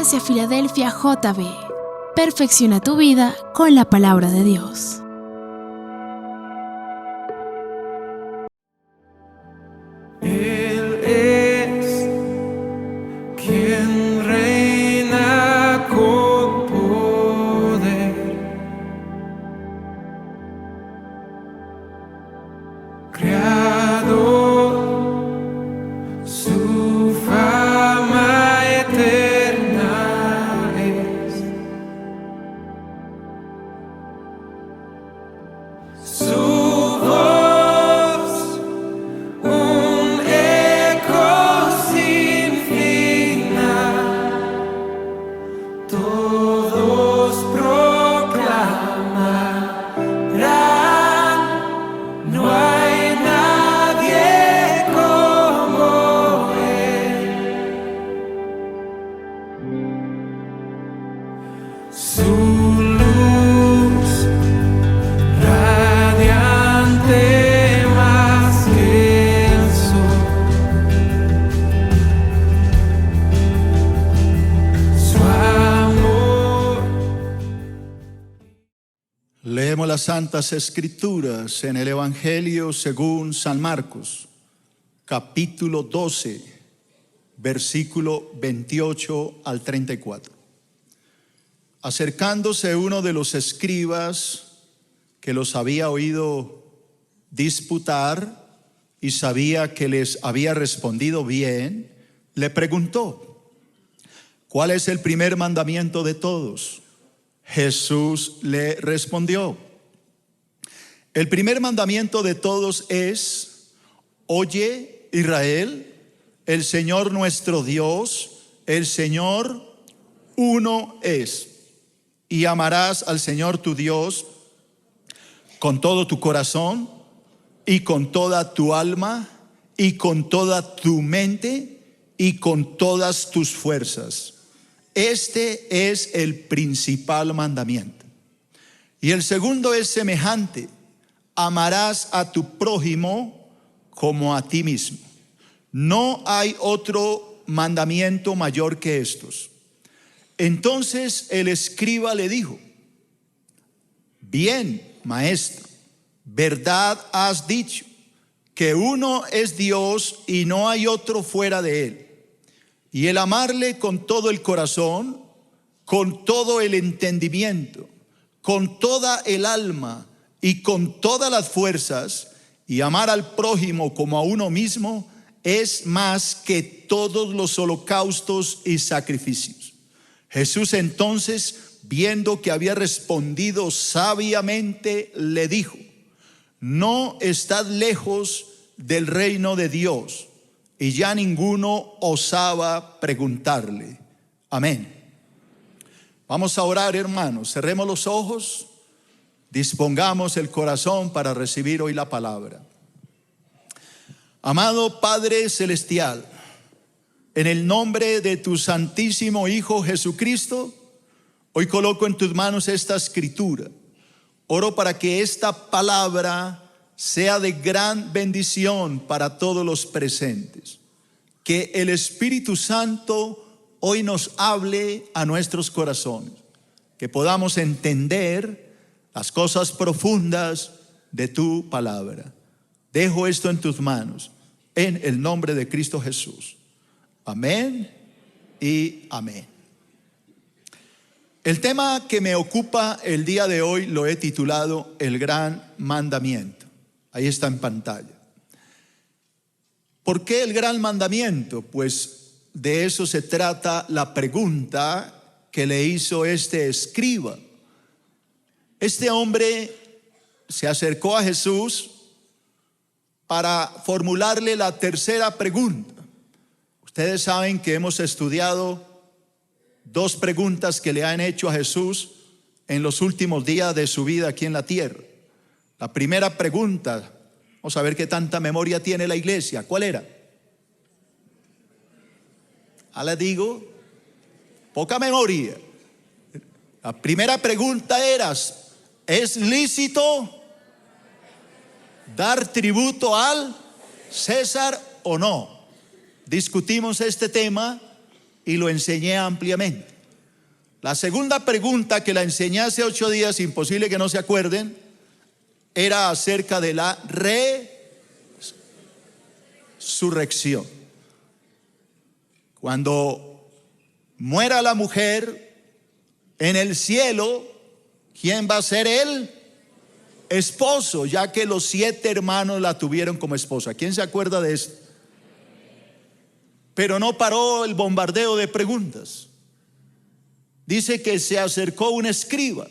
Iglesia Filadelfia JB. Perfecciona tu vida con la palabra de Dios. Él es quien reina con poder, Creador, su fama eterna es. Su voz, un eco sin final, todos proclamarán, no hay nadie como Él. Su luz radiante más que el sol, su amor. Leemos las Santas Escrituras en el Evangelio según San Marcos, capítulo 12, versículo 28 al 34. Acercándose uno de los escribas que los había oído disputar y sabía que les había respondido bien, le preguntó: ¿cuál es el primer mandamiento de todos? Jesús le respondió: el primer mandamiento de todos es: oye, Israel, el Señor nuestro Dios, el Señor uno es, y amarás al Señor tu Dios con todo tu corazón y con toda tu alma y con toda tu mente y con todas tus fuerzas. Este es el principal mandamiento. Y el segundo es semejante: amarás a tu prójimo como a ti mismo. No hay otro mandamiento mayor que estos. Entonces el escriba le dijo: bien, maestro, verdad has dicho, que uno es Dios y no hay otro fuera de él. Y el amarle con todo el corazón, con todo el entendimiento, con toda el alma y con todas las fuerzas, y amar al prójimo como a uno mismo, es más que todos los holocaustos y sacrificios. Jesús entonces, viendo que había respondido sabiamente, le dijo: no estad lejos del reino de Dios. Y ya ninguno osaba preguntarle. Amén. Vamos a orar, hermanos. Cerremos los ojos, dispongamos el corazón para recibir hoy la palabra. Amado Padre Celestial, en el nombre de tu santísimo Hijo Jesucristo, hoy coloco en tus manos esta escritura. Oro para que esta palabra sea de gran bendición para todos los presentes. Que el Espíritu Santo hoy nos hable a nuestros corazones. Que podamos entender las cosas profundas de tu palabra. Dejo esto en tus manos, en el nombre de Cristo Jesús. Amén y amén. El tema que me ocupa el día de hoy lo he titulado El Gran Mandamiento. Ahí está en pantalla. ¿Por qué el gran mandamiento? Pues de eso se trata la pregunta que le hizo este escriba. Este hombre se acercó a Jesús para formularle la tercera pregunta. Ustedes saben que hemos estudiado dos preguntas que le han hecho a Jesús en los últimos días de su vida aquí en la tierra. La primera pregunta, vamos a ver qué tanta memoria tiene la iglesia. ¿Cuál era? Ahora digo, poca memoria. La primera pregunta era: ¿es lícito dar tributo al César o no? Discutimos este tema y lo enseñé ampliamente. La segunda pregunta que la enseñé hace 8 días, imposible que no se acuerden, era acerca de la resurrección. Cuando muera la mujer en el cielo, ¿quién va a ser el esposo? Ya que los 7 hermanos la tuvieron como esposa. ¿Quién se acuerda de esto? Pero no paró el bombardeo de preguntas. Dice que se acercó un escriba.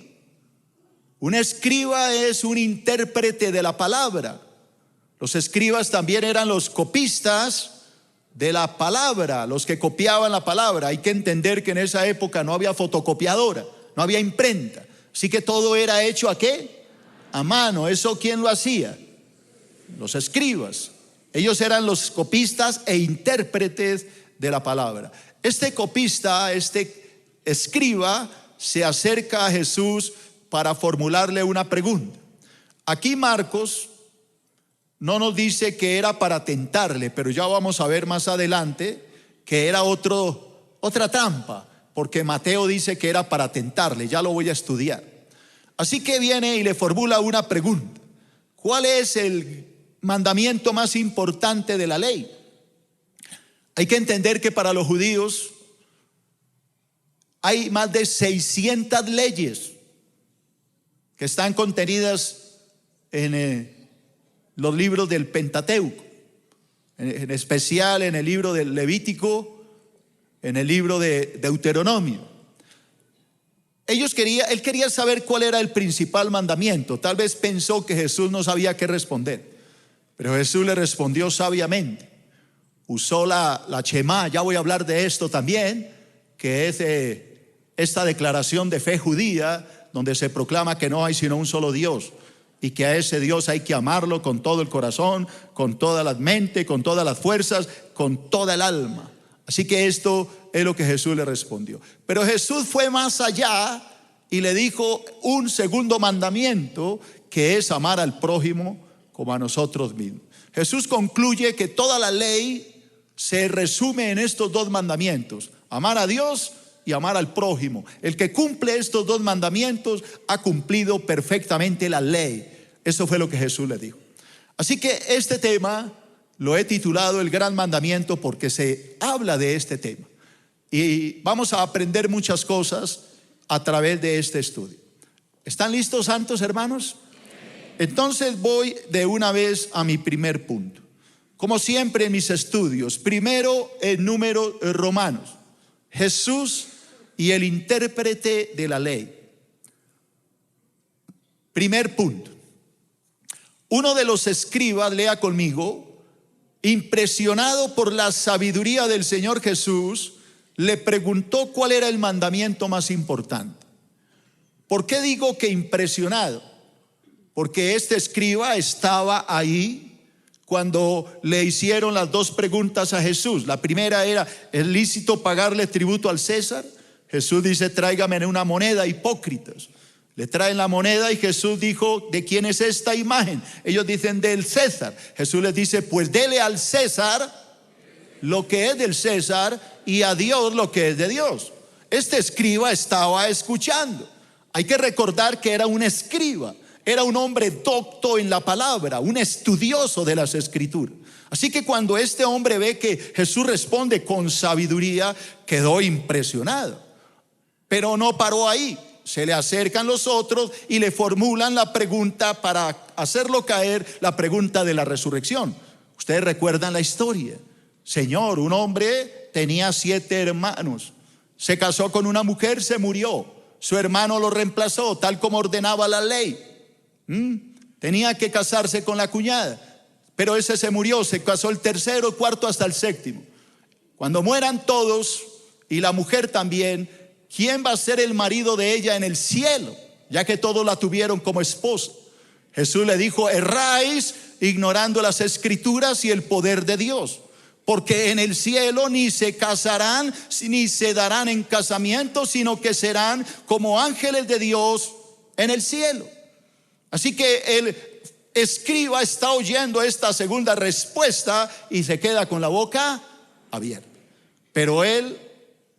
Un escriba es un intérprete de la palabra. Los escribas también eran los copistas de la palabra, los que copiaban la palabra. Hay que entender que en esa época no había fotocopiadora, no había imprenta. Así que todo era hecho ¿a qué? A mano. ¿Eso quién lo hacía? Los escribas. Ellos eran los copistas e intérpretes de la palabra. Este copista, este escriba, se acerca a Jesús para formularle una pregunta. Aquí Marcos no nos dice que era para tentarle, pero ya vamos a ver más adelante que era otra trampa, porque Mateo dice que era para tentarle. Ya lo voy a estudiar. Así que viene y le formula una pregunta. ¿Cuál es el mandamiento más importante de la ley? Hay que entender que para los judíos hay más de 600 leyes que están contenidas en los libros del Pentateuco, en especial en el libro del Levítico, en el libro de Deuteronomio. Él quería saber cuál era el principal mandamiento. Tal vez pensó que Jesús no sabía qué responder, pero Jesús le respondió sabiamente. Usó la Shema. Ya voy a hablar de esto también, que es esta declaración de fe judía, donde se proclama que no hay sino un solo Dios, y que a ese Dios hay que amarlo con todo el corazón, con toda la mente, con todas las fuerzas, con toda el alma. Así que esto es lo que Jesús le respondió. Pero Jesús fue más allá y le dijo un segundo mandamiento, que es amar al prójimo como a nosotros mismos. Jesús concluye que toda la ley se resume en estos 2 mandamientos: amar a Dios y amar al prójimo. El que cumple estos 2 mandamientos ha cumplido perfectamente la ley. Eso fue lo que Jesús le dijo. Así que este tema lo he titulado El Gran Mandamiento, porque se habla de este tema. Y vamos a aprender muchas cosas a través de este estudio. ¿Están listos, santos hermanos? Entonces voy de una vez a mi primer punto. Como siempre en mis estudios, primero el número Romanos. Jesús y el intérprete de la ley. Primer punto. Uno de los escribas, lea conmigo, impresionado por la sabiduría del Señor Jesús, le preguntó cuál era el mandamiento más importante. ¿Por qué digo que impresionado? Porque este escriba estaba ahí cuando le hicieron las 2 preguntas a Jesús. La primera era: ¿es lícito pagarle tributo al César? Jesús dice: tráigame una moneda, hipócritas. Le traen la moneda y Jesús dijo: ¿de quién es esta imagen? Ellos dicen: del César. Jesús les dice: pues dele al César lo que es del César y a Dios lo que es de Dios. Este escriba estaba escuchando. Hay que recordar que era un escriba, era un hombre docto en la palabra, un estudioso de las escrituras. Así que cuando este hombre ve que Jesús responde con sabiduría, quedó impresionado. Pero no paró ahí. Se le acercan los otros y le formulan la pregunta para hacerlo caer, la pregunta de la resurrección. Ustedes recuerdan la historia. Señor, un hombre tenía 7 hermanos. Se casó con una mujer, se murió. Su hermano lo reemplazó, tal como ordenaba la ley. Tenía que casarse con la cuñada, pero ese se murió. Se casó el tercero, el cuarto, hasta el 7º. Cuando mueran todos, y la mujer también, ¿quién va a ser el marido de ella en el cielo? Ya que todos la tuvieron como esposa. Jesús le dijo: erráis ignorando las escrituras y el poder de Dios, porque en el cielo ni se casarán ni se darán en casamiento, sino que serán como ángeles de Dios en el cielo. Así que el escriba está oyendo esta segunda respuesta y se queda con la boca abierta. Pero él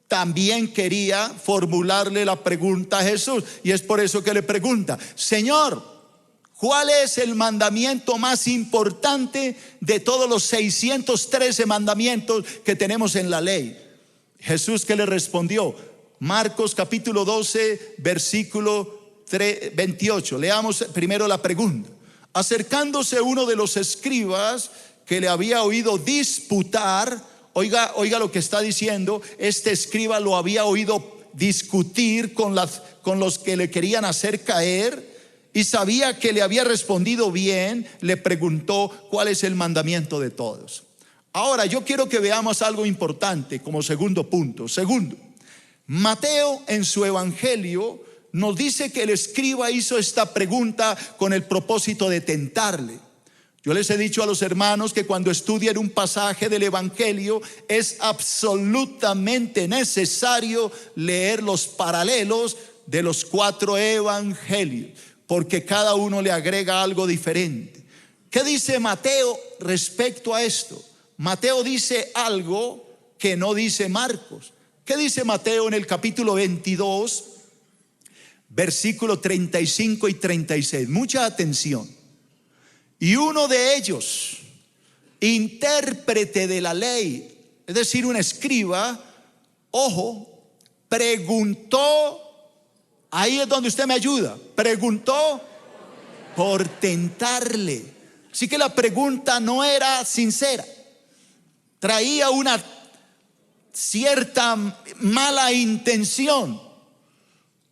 también quería formularle la pregunta a Jesús. Y es por eso que le pregunta: Señor, ¿cuál es el mandamiento más importante de todos los 613 mandamientos que tenemos en la ley? Jesús, ¿qué le respondió? Marcos capítulo 12, versículo 28. Leamos primero la pregunta. Acercándose uno de los escribas que le había oído disputar, oiga lo que está diciendo. Este escriba lo había oído discutir con los que le querían hacer caer, y sabía que le había respondido bien. Le preguntó: ¿cuál es el mandamiento de todos? Ahora yo quiero que veamos algo importante como segundo punto. Segundo, Mateo en su evangelio nos dice que el escriba hizo esta pregunta con el propósito de tentarle. Yo les he dicho a los hermanos que cuando estudien un pasaje del evangelio es absolutamente necesario leer los paralelos de los 4 evangelios, porque cada uno le agrega algo diferente. ¿Qué dice Mateo respecto a esto? Mateo dice algo que no dice Marcos. ¿Qué dice Mateo en el capítulo 22, versículos 35 y 36? Mucha atención. Y uno de ellos, intérprete de la ley, es decir, un escriba, ojo, preguntó. Ahí es donde usted me ayuda. Preguntó por tentarle. Así que la pregunta no era sincera, traía una cierta mala intención.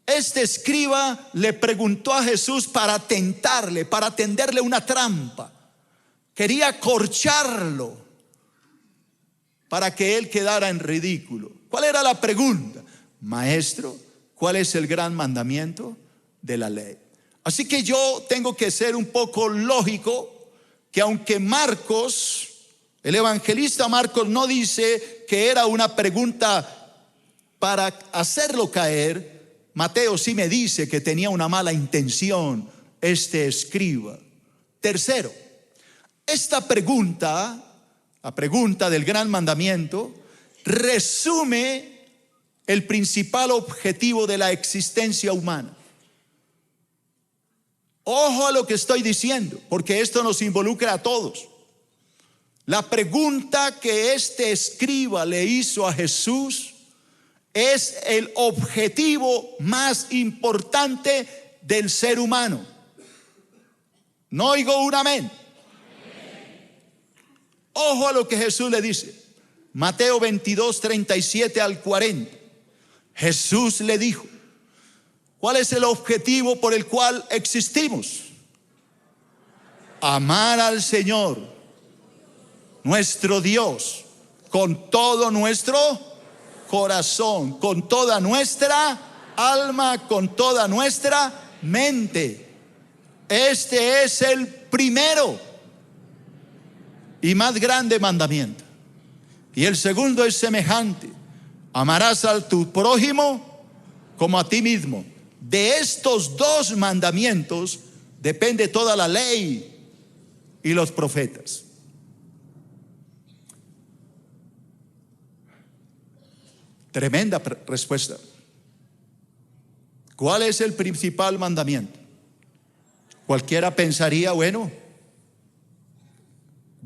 Este escriba le preguntó a Jesús para tentarle, para tenderle una trampa. Quería corcharlo para que él quedara en ridículo. ¿Cuál era la pregunta? Maestro, ¿cuál es el gran mandamiento de la ley? Así que yo tengo que ser un poco lógico, que aunque Marcos, el evangelista Marcos, no dice que era una pregunta para hacerlo caer, Mateo sí me dice que tenía una mala intención este escriba. Tercero, esta pregunta, la pregunta del gran mandamiento, resume el principal objetivo de la existencia humana. Ojo a lo que estoy diciendo, porque esto nos involucra a todos. La pregunta que este escriba le hizo a Jesús es el objetivo más importante del ser humano. No oigo un amén. Ojo a lo que Jesús le dice. Mateo 22, 37 al 40. Jesús le dijo: ¿cuál es el objetivo por el cual existimos? Amar al Señor, nuestro Dios, con todo nuestro corazón, con toda nuestra alma, con toda nuestra mente. Este es el primero y más grande mandamiento. Y el segundo es semejante: amarás a tu prójimo como a ti mismo. De estos 2 mandamientos depende toda la ley y los profetas. Tremenda respuesta. ¿Cuál es el principal mandamiento? Cualquiera pensaría, bueno,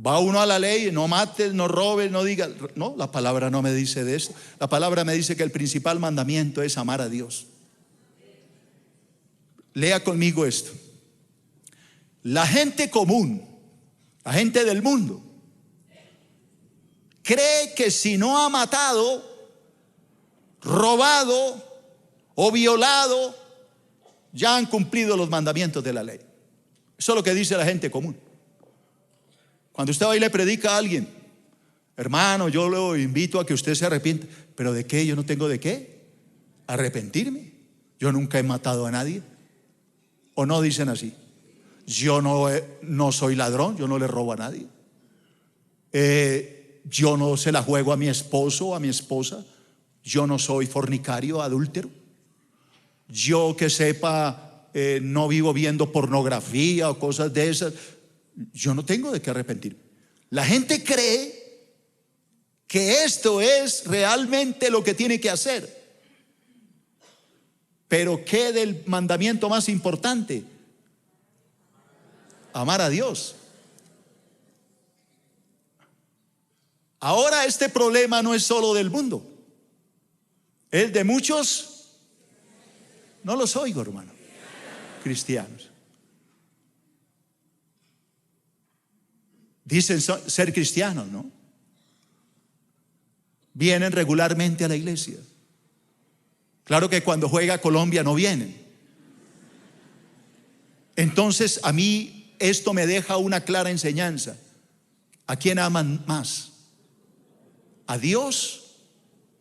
va uno a la ley: no mates, no robes, no digas. No, la palabra no me dice de eso. La palabra me dice que el principal mandamiento es amar a Dios. Lea conmigo esto. La gente común, la gente del mundo, cree que si no ha matado, robado o violado, ya han cumplido los mandamientos de la ley. Eso es lo que dice la gente común. Cuando usted va y le predica a alguien: hermano, yo lo invito a que usted se arrepienta. ¿Pero de qué? Yo no tengo de qué arrepentirme. Yo nunca he matado a nadie. ¿O no dicen así? Yo no soy ladrón, yo no le robo a nadie. Yo no se la juego a mi esposo o a mi esposa. Yo no soy fornicario, adúltero. Yo que sepa, no vivo viendo pornografía o cosas de esas. Yo no tengo de qué arrepentirme. La gente cree que esto es realmente lo que tiene que hacer. Pero ¿qué del mandamiento más importante? Amar a Dios. Ahora este problema no es solo del mundo, es de muchos, no los oigo, hermano, cristianos. Dicen ser cristianos, ¿no? Vienen regularmente a la iglesia. Claro que cuando juega Colombia no vienen. Entonces a mí esto me deja una clara enseñanza. ¿A quién aman más? ¿A Dios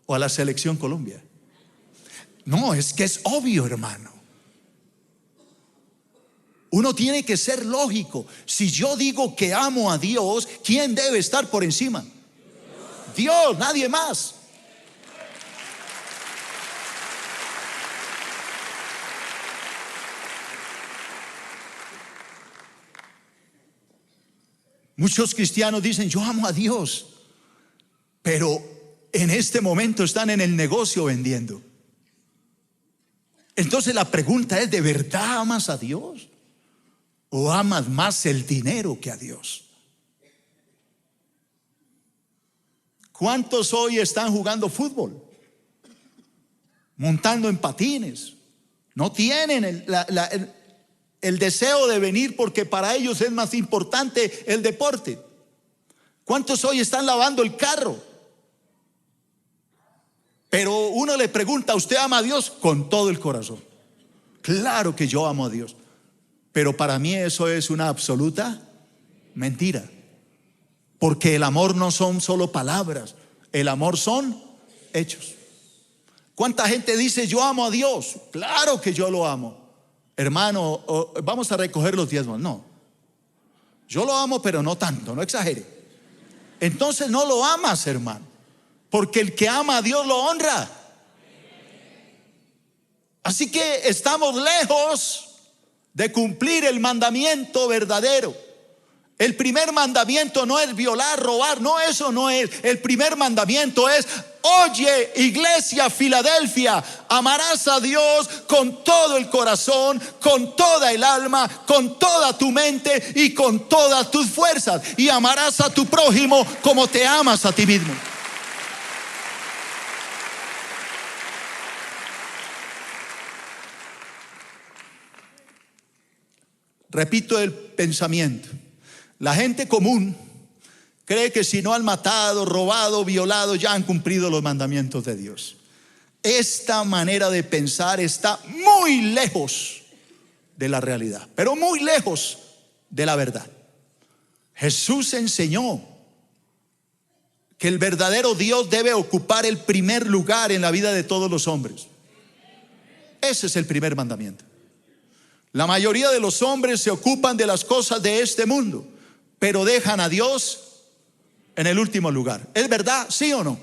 o a la selección Colombia? No, es que es obvio, hermano. Uno tiene que ser lógico. Si yo digo que amo a Dios, ¿quién debe estar por encima? Dios, nadie más. Muchos cristianos dicen, yo amo a Dios, pero en este momento están en el negocio vendiendo. Entonces la pregunta es, ¿de verdad amas a Dios? ¿O amas más el dinero que a Dios? ¿Cuántos hoy están jugando fútbol? Montando en patines. No tienen el deseo de venir porque para ellos es más importante el deporte. ¿Cuántos hoy están lavando el carro? Pero uno le pregunta, ¿usted ama a Dios? Con todo el corazón. Claro que yo amo a Dios. Pero para mí eso es una absoluta mentira. Porque el amor no son solo palabras, el amor son hechos. ¿Cuánta gente dice yo amo a Dios? Claro que yo lo amo. Hermano, vamos a recoger los diezmos. No, yo lo amo, pero no tanto, no exagere. Entonces no lo amas, hermano, porque el que ama a Dios lo honra. Así que estamos lejos de cumplir el mandamiento verdadero. El primer mandamiento no es violar, robar, no, eso no es. El primer mandamiento es: oye, iglesia Filadelfia, amarás a Dios con todo el corazón, con toda el alma, con toda tu mente y con todas tus fuerzas, y amarás a tu prójimo como te amas a ti mismo. Repito el pensamiento. La gente común cree que si no han matado, robado, violado, ya han cumplido los mandamientos de Dios. Esta manera de pensar está muy lejos de la realidad, pero muy lejos de la verdad. Jesús enseñó que el verdadero Dios debe ocupar el primer lugar en la vida de todos los hombres. Ese es el primer mandamiento. La mayoría de los hombres se ocupan de las cosas de este mundo, pero dejan a Dios en el último lugar. ¿Es verdad? ¿Sí o no?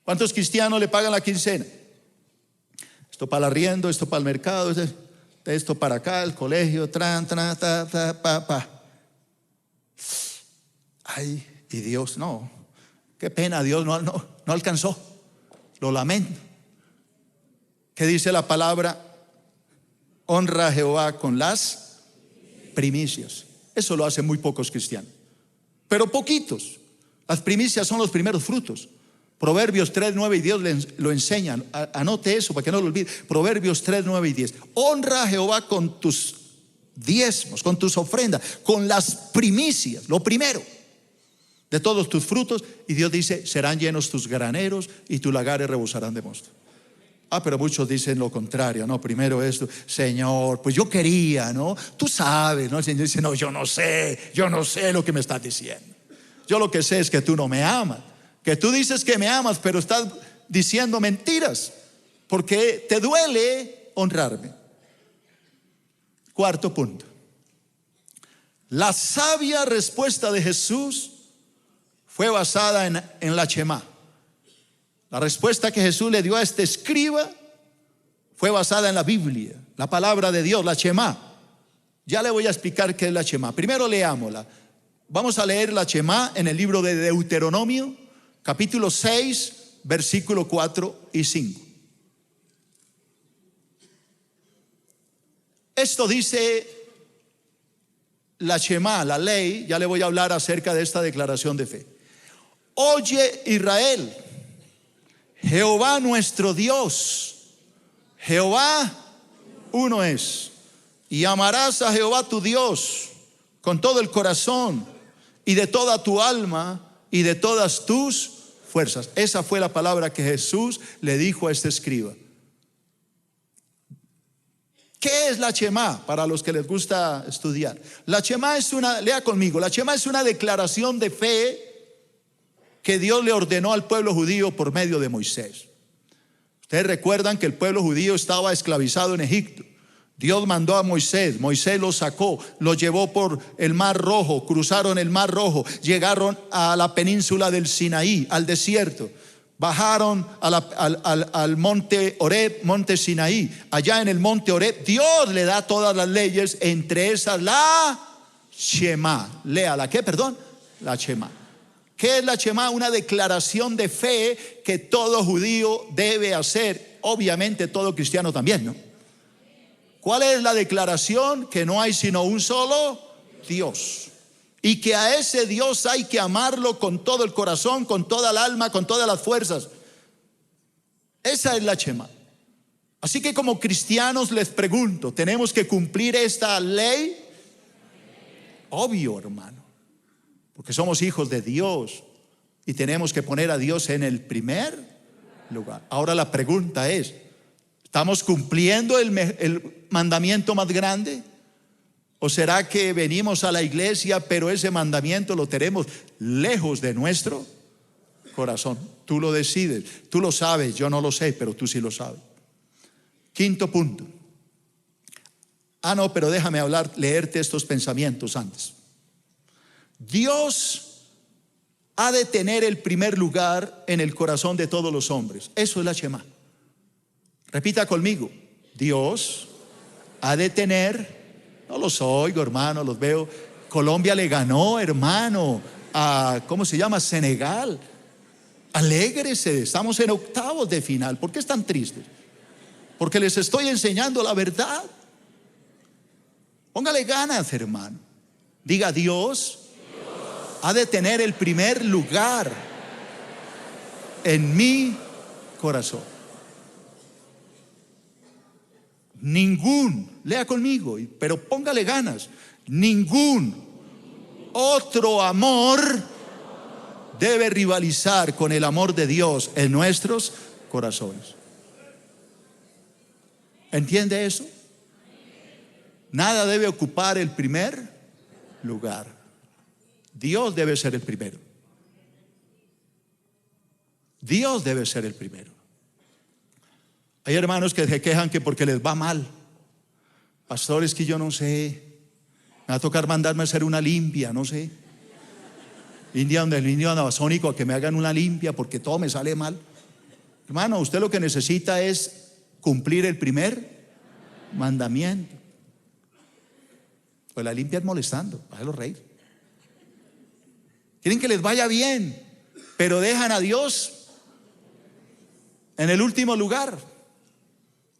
¿Cuántos cristianos le pagan la quincena? Esto para el arriendo, esto para el mercado, esto para acá, el colegio, pa. Ay, y Dios no. Qué pena, Dios no alcanzó. Lo lamento. ¿Qué dice la palabra? Honra a Jehová con las primicias. Eso lo hacen muy pocos cristianos, pero poquitos. Las primicias son los primeros frutos. Proverbios 3, 9 y 10 lo enseñan. Anote eso para que no lo olvide. Proverbios 3, 9 y 10. Honra a Jehová con tus diezmos, con tus ofrendas, con las primicias, lo primero de todos tus frutos. Y Dios dice: serán llenos tus graneros y tus lagares rebosarán de mosto. Pero muchos dicen lo contrario, no, primero esto, Señor, pues yo quería, ¿no? Tú sabes, ¿no? El Señor dice: no, yo no sé lo que me estás diciendo. Yo lo que sé es que tú no me amas, que tú dices que me amas, pero estás diciendo mentiras, porque te duele honrarme. Cuarto punto. La sabia respuesta de Jesús fue basada en la Shema. La respuesta que Jesús le dio a este escriba fue basada en la Biblia, la palabra de Dios, la Shema. Ya le voy a explicar qué es la Shema. Primero leámosla. Vamos a leer la Shemá en el libro de Deuteronomio, capítulo 6, versículo 4 y 5. Esto dice la Shemá, la ley. Ya le voy a hablar acerca de esta declaración de fe. Oye, Israel, Jehová nuestro Dios, Jehová uno es, y amarás a Jehová tu Dios con todo el corazón y de toda tu alma y de todas tus fuerzas. Esa fue la palabra que Jesús le dijo a este escriba. ¿Qué es la Shemá? Para los que les gusta estudiar, la Shemá es lea conmigo, la Shemá es una declaración de fe que Dios le ordenó al pueblo judío por medio de Moisés. Ustedes recuerdan que el pueblo judío estaba esclavizado en Egipto. Dios mandó a Moisés, Moisés los sacó, los llevó por el Mar Rojo, cruzaron el Mar Rojo, llegaron a la península del Sinaí, al desierto. Bajaron al monte Horeb, monte Sinaí. Allá en el monte Horeb Dios le da todas las leyes, entre esas la Shemá. Léala, ¿qué? Perdón, la Shemá. ¿Qué es la Shemá? Una declaración de fe que todo judío debe hacer. Obviamente todo cristiano también, ¿no? ¿Cuál es la declaración? Que no hay sino un solo Dios, y que a ese Dios hay que amarlo con todo el corazón, con toda el alma, con todas las fuerzas. Esa es la Shemá. Así que como cristianos les pregunto, ¿tenemos que cumplir esta ley? Obvio, hermano, porque somos hijos de Dios y tenemos que poner a Dios en el primer lugar. Ahora la pregunta es, ¿estamos cumpliendo el mandamiento más grande? ¿O será que venimos a la iglesia, pero ese mandamiento lo tenemos lejos de nuestro corazón? Tú lo decides, tú lo sabes, yo no lo sé, pero tú sí lo sabes. Quinto punto. No, pero déjame leerte estos pensamientos antes. Dios ha de tener el primer lugar en el corazón de todos los hombres. Eso es la Shemá. Repita conmigo. Dios ha de tener. No los oigo, hermano, los veo. Colombia le ganó, hermano, a, ¿cómo se llama? Senegal. Alégrese, estamos en octavos de final. ¿Por qué están tristes? Porque les estoy enseñando la verdad. Póngale ganas, hermano. Diga, Dios ha de tener el primer lugar en mi corazón. Lea conmigo, pero póngale ganas. Ningún otro amor debe rivalizar con el amor de Dios en nuestros corazones. ¿Entiende eso? Nada debe ocupar el primer lugar. Dios debe ser el primero. Dios debe ser el primero. Hay hermanos que se quejan que porque les va mal. Pastores, que yo no sé, me va a tocar mandarme a hacer una limpia, no sé. El indio amazónico, a que me hagan una limpia porque todo me sale mal. Hermano, usted lo que necesita es cumplir el primer mandamiento. Pues la limpia es molestando, déjalo reír. Quieren que les vaya bien, pero dejan a Dios en el último lugar.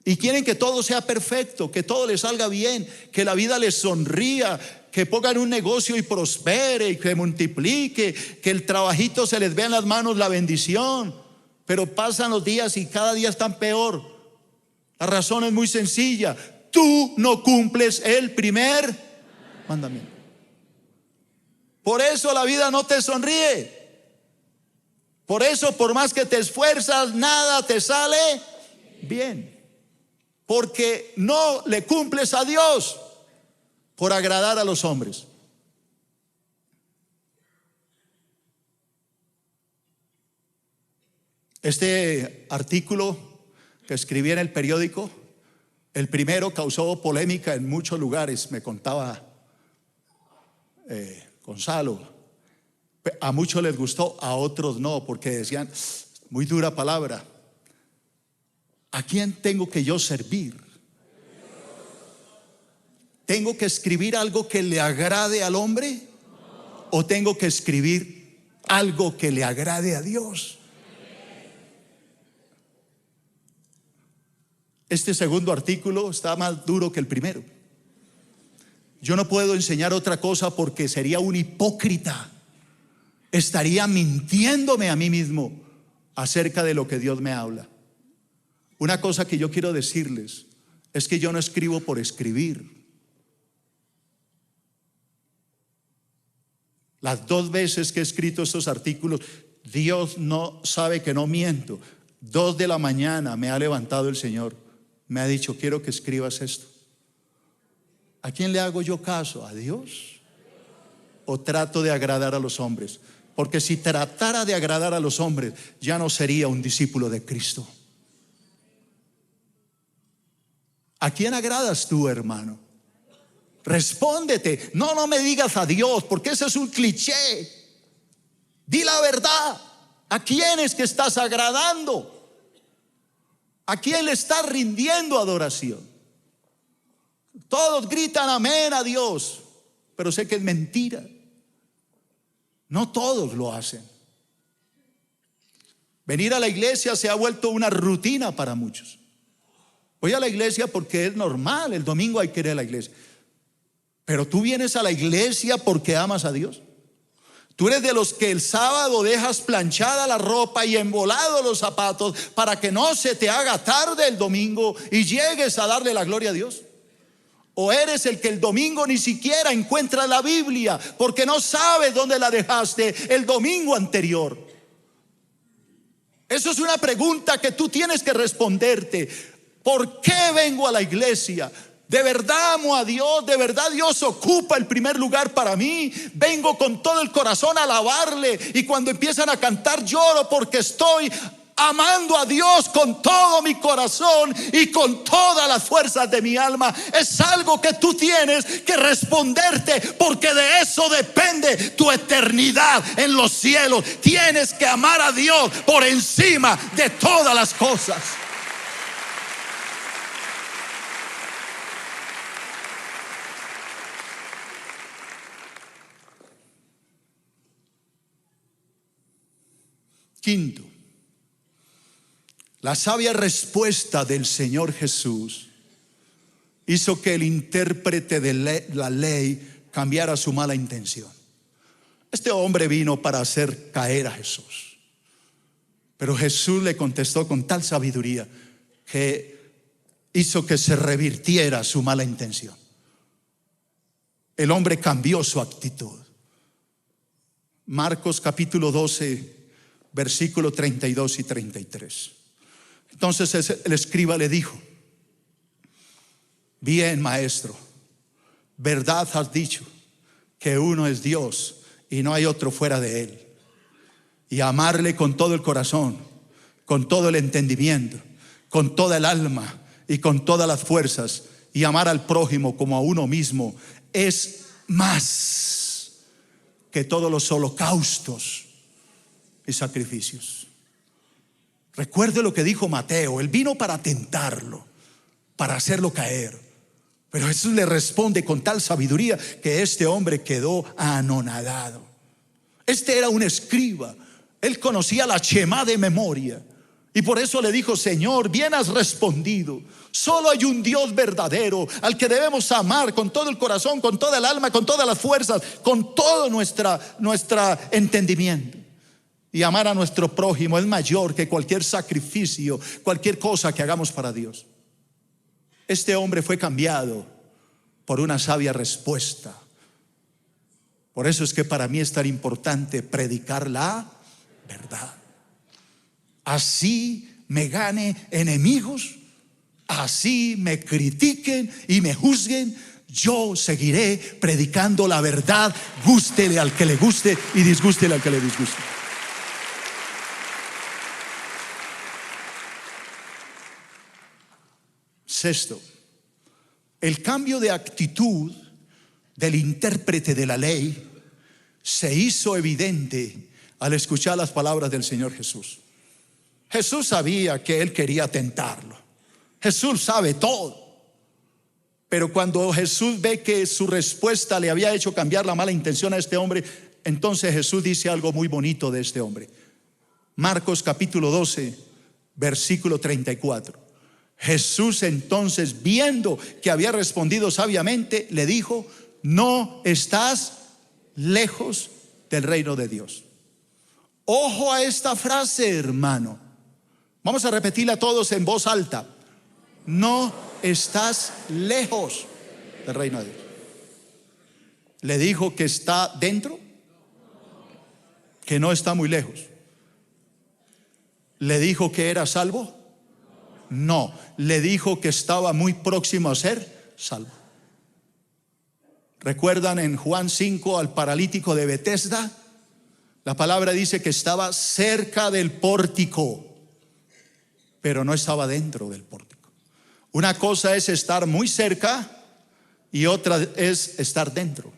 Y quieren que todo sea perfecto, que todo les salga bien, que la vida les sonría, que pongan un negocio y prospere, y que multiplique, que el trabajito se les vea en las manos la bendición. Pero pasan los días y cada día están peor. La razón es muy sencilla. Tú no cumples el primer mandamiento. Por eso la vida no te sonríe. Por eso, por más que te esfuerzas, nada te sale bien. Porque no le cumples a Dios por agradar a los hombres. Este artículo que escribí en el periódico, el primero, causó polémica en muchos lugares, me contaba Gonzalo. A muchos les gustó, a otros no, porque decían, muy dura palabra. ¿A quién tengo que yo servir? ¿Tengo que escribir algo que le agrade al hombre? o tengo que escribir algo que le agrade a Dios? Este segundo artículo está más duro que el primero. Yo no puedo enseñar otra cosa porque sería un hipócrita. Estaría mintiéndome a mí mismo acerca de lo que Dios me habla. Una cosa que yo quiero decirles es que yo no escribo por escribir. Las 2 veces que he escrito estos artículos, Dios no sabe que no miento. 2 de la mañana me ha levantado el Señor. Me ha dicho, quiero que escribas esto. ¿A quién le hago yo caso? ¿A Dios? ¿O trato de agradar a los hombres? Porque si tratara de agradar a los hombres, ya no sería un discípulo de Cristo. ¿A quién agradas tú, hermano? Respóndete. No me digas a Dios, porque ese es un cliché. Di la verdad. ¿A quién es que estás agradando? ¿A quién le estás rindiendo adoración? Todos gritan amén a Dios, pero sé que es mentira. No todos lo hacen. Venir a la iglesia se ha vuelto una rutina para muchos. Voy a la iglesia porque es normal, el domingo hay que ir a la iglesia. Pero tú vienes a la iglesia porque amas a Dios. Tú eres de los que el sábado dejas planchada la ropa y embolados los zapatos para que no se te haga tarde el domingo y llegues a darle la gloria a Dios. O eres el que el domingo ni siquiera encuentra la Biblia porque no sabes dónde la dejaste el domingo anterior. Eso es una pregunta que tú tienes que responderte. ¿Por qué vengo a la iglesia? ¿De verdad amo a Dios? ¿De verdad Dios ocupa el primer lugar para mí? Vengo con todo el corazón a alabarle y cuando empiezan a cantar lloro porque estoy amando a Dios con todo mi corazón y con todas las fuerzas de mi alma. Es algo que tú tienes que responderte porque de eso depende tu eternidad en los cielos. Tienes que amar a Dios por encima de todas las cosas. Quinto, la sabia respuesta del Señor Jesús hizo que el intérprete de la ley cambiara su mala intención. Este hombre vino para hacer caer a Jesús, pero Jesús le contestó con tal sabiduría que hizo que se revirtiera su mala intención. El hombre cambió su actitud. Marcos capítulo 12 versículos 32 y 33. Entonces el escriba le dijo: bien, maestro, verdad has dicho, que uno es Dios y no hay otro fuera de él, y amarle con todo el corazón, con todo el entendimiento, con toda el alma y con todas las fuerzas, y amar al prójimo como a uno mismo es más que todos los holocaustos y sacrificios. Recuerde lo que dijo Mateo: él vino para tentarlo, para hacerlo caer, pero Jesús le responde con tal sabiduría que este hombre quedó anonadado. Este era un escriba, él conocía la Shemá de memoria y por eso le dijo: Señor, bien has respondido. Solo hay un Dios verdadero al que debemos amar con todo el corazón, con toda el alma, con todas las fuerzas, con todo nuestro entendimiento. Y amar a nuestro prójimo es mayor que cualquier sacrificio, cualquier cosa que hagamos para Dios. Este hombre fue cambiado por una sabia respuesta. Por eso es que para mí es tan importante predicar la verdad. Así me gane enemigos, así me critiquen y me juzguen, yo seguiré predicando la verdad, gústele al que le guste y disgústele al que le disguste. Sexto, el cambio de actitud del intérprete de la ley se hizo evidente al escuchar las palabras del Señor Jesús. Jesús sabía que él quería tentarlo. Jesús sabe todo. Pero cuando Jesús ve que su respuesta le había hecho cambiar la mala intención a este hombre, Entonces Jesús dice algo muy bonito de este hombre. Marcos capítulo 12, versículo 34. Jesús entonces, viendo que había respondido sabiamente, le dijo: no estás lejos del reino de Dios. Ojo a esta frase, hermano. Vamos a repetirla todos en voz alta. No estás lejos del reino de Dios. ¿Le dijo que está dentro? Que no está muy lejos. ¿Le dijo que era salvo? No. Le dijo que estaba muy próximo a ser salvo. ¿Recuerdan en Juan 5 al paralítico de Betesda? La palabra dice que estaba cerca del pórtico, pero no estaba dentro del pórtico. Una cosa es estar muy cerca y otra es estar dentro.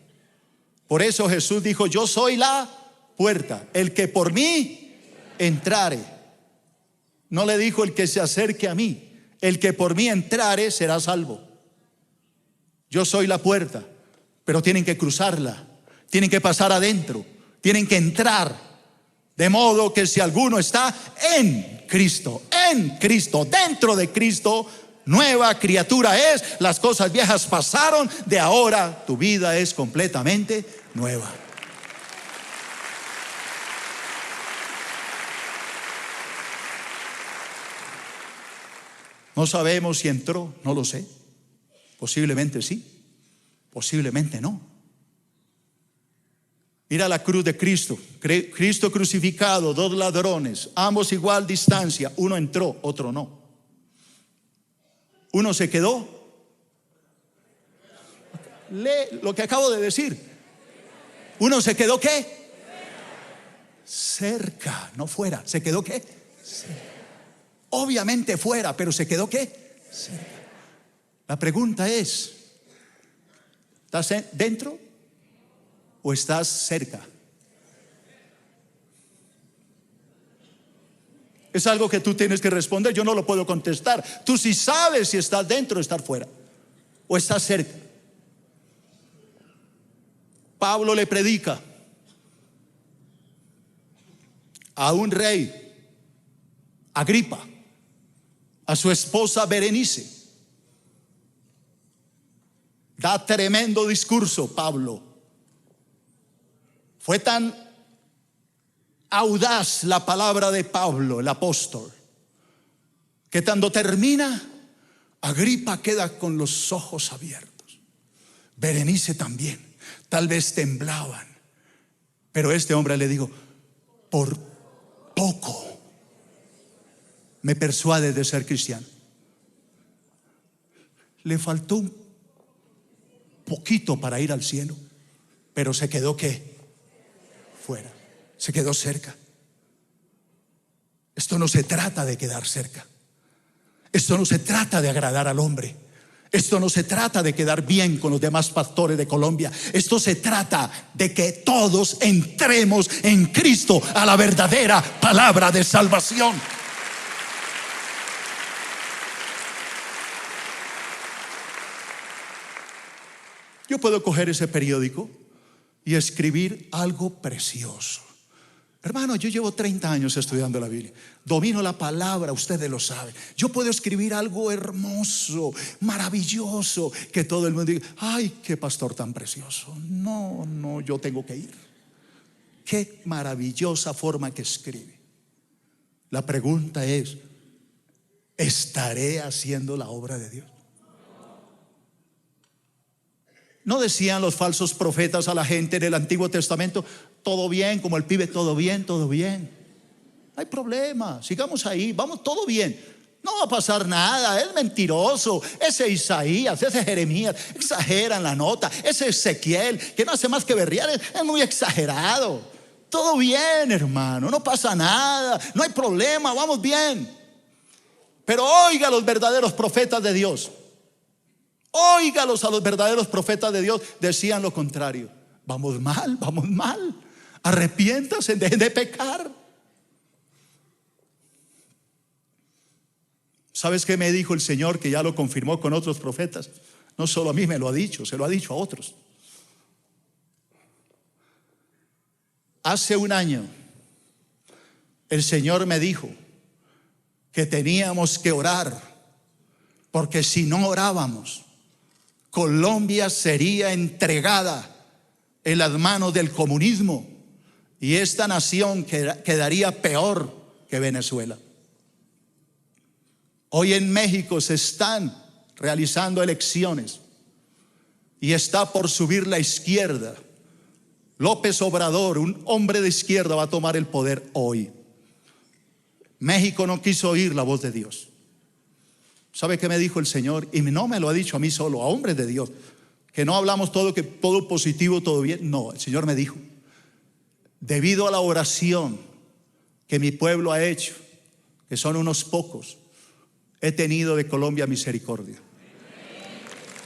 Por eso Jesús dijo: yo soy la puerta, el que por mí entrare. No le dijo el que se acerque a mí, el que por mí entrare será salvo. Yo soy la puerta, pero tienen que cruzarla, tienen que pasar adentro, tienen que entrar. De modo que si alguno está en Cristo, dentro de Cristo, nueva criatura es. Las cosas viejas pasaron, de ahora tu vida es completamente nueva. No sabemos si entró, no lo sé. Posiblemente sí, posiblemente no. Mira la cruz de Cristo. Cristo crucificado, dos ladrones, ambos igual distancia. Uno entró, otro no. Uno se quedó. Lee lo que acabo de decir. Uno se quedó ¿qué? Cerca, no fuera. ¿Se quedó qué? Cerca. Obviamente fuera, pero se quedó ¿qué? Cerca. La pregunta es: ¿estás dentro o estás cerca? Es algo que tú tienes que responder. Yo no lo puedo contestar. Tú sí sabes si estás dentro o estás fuera, o estás cerca. Pablo le predica a un rey, Agripa, a su esposa Berenice. Da tremendo discurso Pablo. Fue tan audaz la palabra de Pablo, el apóstol, que cuando termina, Agripa queda con los ojos abiertos. Berenice también. Tal vez temblaban. Pero este hombre le dijo: por poco me persuades de ser cristiano. Le faltó un poquito para ir al cielo, pero se quedó ¿qué? Fuera. Se quedó cerca. Esto no se trata de quedar cerca. Esto no se trata de agradar al hombre. Esto no se trata de quedar bien con los demás pastores de Colombia. Esto se trata de que todos entremos en Cristo, a la verdadera palabra de salvación. Yo puedo coger ese periódico y escribir algo precioso. Hermano, yo llevo 30 años estudiando la Biblia. Domino la palabra, ustedes lo saben. Yo puedo escribir algo hermoso, maravilloso, que todo el mundo diga: ay, qué pastor tan precioso. No, yo tengo que ir. Qué maravillosa forma que escribe. La pregunta es: ¿estaré haciendo la obra de Dios? ¿No decían los falsos profetas a la gente en el Antiguo Testamento: todo bien, como el pibe, todo bien, todo bien? No hay problema, sigamos ahí, vamos, todo bien. No va a pasar nada, es mentiroso. Ese Isaías, ese Jeremías, exageran la nota. Ese Ezequiel, que no hace más que berrear, es muy exagerado. Todo bien, hermano, no pasa nada, no hay problema, vamos bien. Pero oiga a los verdaderos profetas de Dios. Óigalos a los verdaderos profetas de Dios. Decían lo contrario: vamos mal, arrepiéntase, dejen de pecar. ¿Sabes qué me dijo el Señor? Que ya lo confirmó con otros profetas. No solo a mí me lo ha dicho, se lo ha dicho a otros. Hace un año, el Señor me dijo que teníamos que orar, porque si no orábamos, Colombia sería entregada en las manos del comunismo y esta nación quedaría peor que Venezuela. Hoy en México se están realizando elecciones y está por subir la izquierda. López Obrador, un hombre de izquierda, va a tomar el poder hoy. México no quiso oír la voz de Dios. ¿Sabe qué me dijo el Señor? Y no me lo ha dicho a mí solo, a hombres de Dios, que no hablamos todo positivo, todo bien. No, el Señor me dijo, debido a la oración que mi pueblo ha hecho, que son unos pocos, he tenido de Colombia misericordia.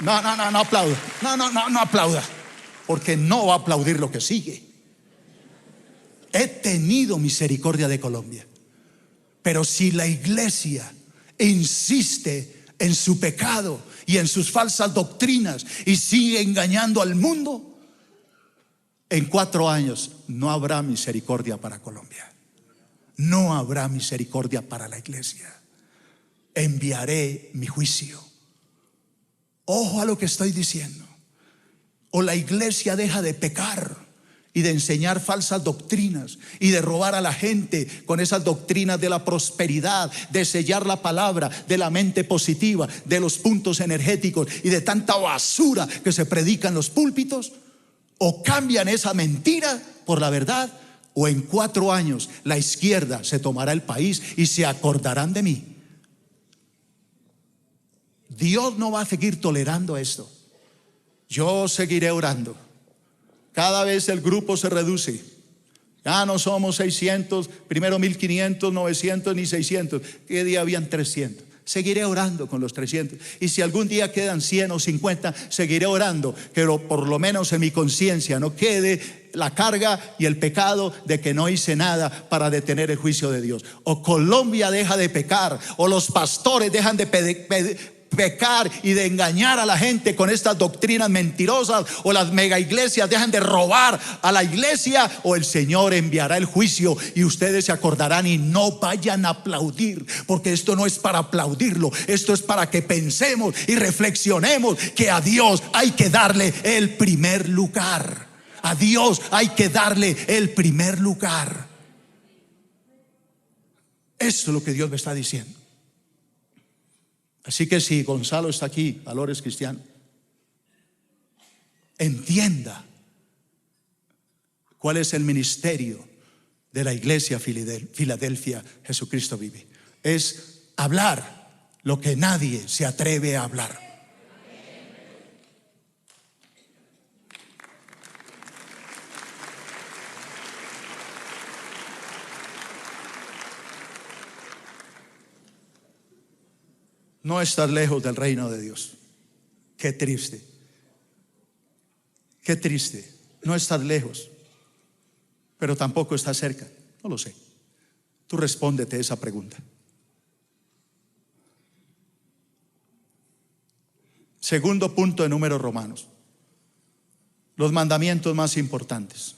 No aplauda. No aplauda, porque no va a aplaudir lo que sigue. He tenido misericordia de Colombia. Pero si la iglesia insiste en su pecado y en sus falsas doctrinas y sigue engañando al mundo, en 4 años no habrá misericordia para Colombia. No habrá misericordia para la iglesia. Enviaré mi juicio. Ojo a lo que estoy diciendo. O la iglesia deja de pecar y de enseñar falsas doctrinas y de robar a la gente con esas doctrinas de la prosperidad, de sellar la palabra, de la mente positiva, de los puntos energéticos y de tanta basura que se predica en los púlpitos. O cambian esa mentira por la verdad, o en 4 años la izquierda se tomará el país y se acordarán de mí. Dios no va a seguir tolerando esto. Yo seguiré orando. Cada vez el grupo se reduce. Ya no somos 600, primero 1500, 900 ni 600. ¿Qué día habían 300? Seguiré orando con los 300. Y si algún día quedan 100 o 50, seguiré orando. Pero por lo menos en mi conciencia no quede la carga y el pecado de que no hice nada para detener el juicio de Dios. O Colombia deja de pecar, o los pastores dejan de pecar y de engañar a la gente con estas doctrinas mentirosas, o las mega iglesias dejan de robar a la iglesia, o el Señor enviará el juicio y ustedes se acordarán. Y no vayan a aplaudir, porque esto no es para aplaudirlo, esto es para que pensemos y reflexionemos que a Dios hay que darle el primer lugar. A Dios hay que darle el primer lugar. Esto es lo que Dios me está diciendo. Así que si Gonzalo está aquí, Valores Cristianos, entienda cuál es el ministerio de la iglesia Filadelfia. Jesucristo vive. Es hablar lo que nadie se atreve a hablar. No estar lejos del reino de Dios. Qué triste. Qué triste. No estar lejos, pero tampoco estar cerca. No lo sé. Tú respóndete esa pregunta. Segundo punto de Números Romanos. Los mandamientos más importantes.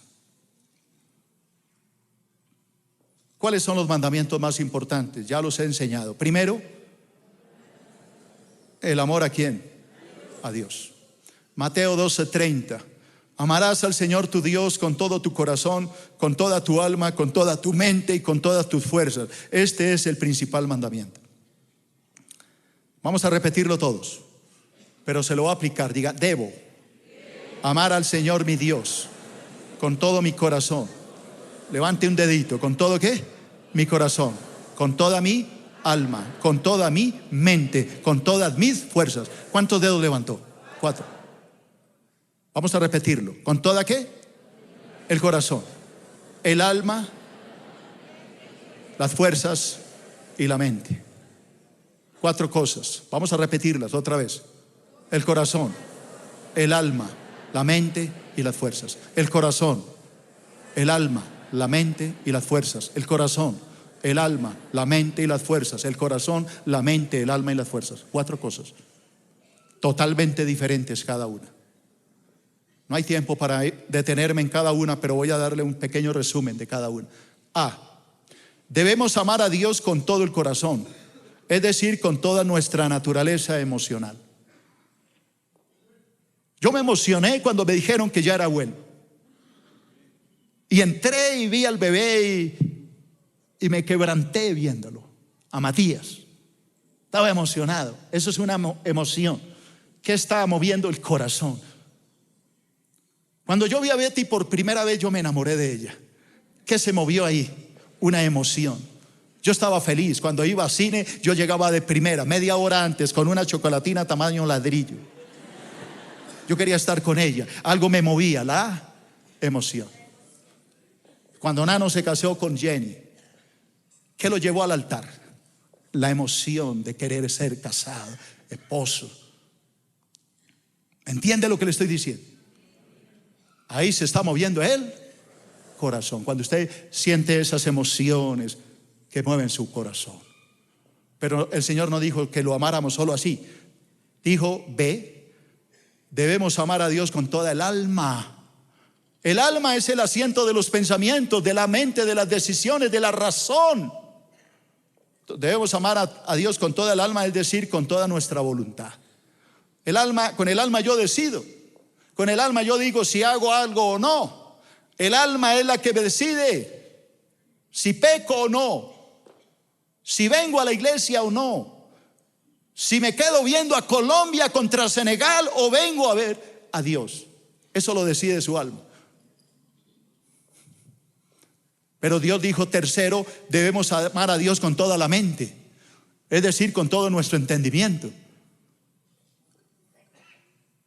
¿Cuáles son los mandamientos más importantes? Ya los he enseñado. Primero, el amor ¿a quién? A Dios. Mateo 12:30. Amarás al Señor tu Dios con todo tu corazón, con toda tu alma, con toda tu mente y con todas tus fuerzas. Este es el principal mandamiento. Vamos a repetirlo todos, pero se lo voy a aplicar. Diga, debo amar al Señor mi Dios con todo mi corazón. Levante un dedito. ¿Con todo qué? Mi corazón. Con toda mi alma, con toda mi mente, con todas mis fuerzas. ¿Cuántos dedos levantó? 4. Vamos a repetirlo. ¿Con toda qué? El corazón, el alma, las fuerzas y la mente. 4 cosas. Vamos a repetirlas otra vez. El corazón, el alma, la mente y las fuerzas. El corazón, el alma, la mente y las fuerzas. El corazón, el alma, la mente y las fuerzas. El corazón, la mente, el alma y las fuerzas. 4 cosas totalmente diferentes cada una. No hay tiempo para detenerme en cada una, pero voy a darle un pequeño resumen de cada una. A. Debemos amar a Dios con todo el corazón, es decir, con toda nuestra naturaleza emocional. Yo me emocioné cuando me dijeron que ya era bueno. Y entré y vi al bebé y me quebranté viéndolo. A Matías. Estaba emocionado. Eso es una emoción que estaba moviendo el corazón. Cuando yo vi a Betty por primera vez, yo me enamoré de ella. ¿Qué se movió ahí? Una emoción. Yo estaba feliz. Cuando iba al cine, yo llegaba de primera, media hora antes, con una chocolatina tamaño ladrillo. Yo quería estar con ella. Algo me movía, la emoción. Cuando Nano se casó con Jenny, ¿qué lo llevó al altar? La emoción de querer ser casado, esposo. ¿Entiende lo que le estoy diciendo? Ahí se está moviendo el corazón. Cuando usted siente esas emociones que mueven su corazón. Pero el Señor no dijo que lo amáramos solo así. Dijo, B, debemos amar a Dios con toda el alma. El alma es el asiento de los pensamientos, de la mente, de las decisiones, de la razón. Debemos amar a Dios con toda el alma, es decir, con toda nuestra voluntad. El alma, con el alma yo decido. Con el alma yo digo si hago algo o no. El alma es la que me decide si peco o no, si vengo a la iglesia o no, si me quedo viendo a Colombia contra Senegal o vengo a ver a Dios. Eso lo decide su alma. Pero Dios dijo, tercero, debemos amar a Dios con toda la mente, es decir, con todo nuestro entendimiento.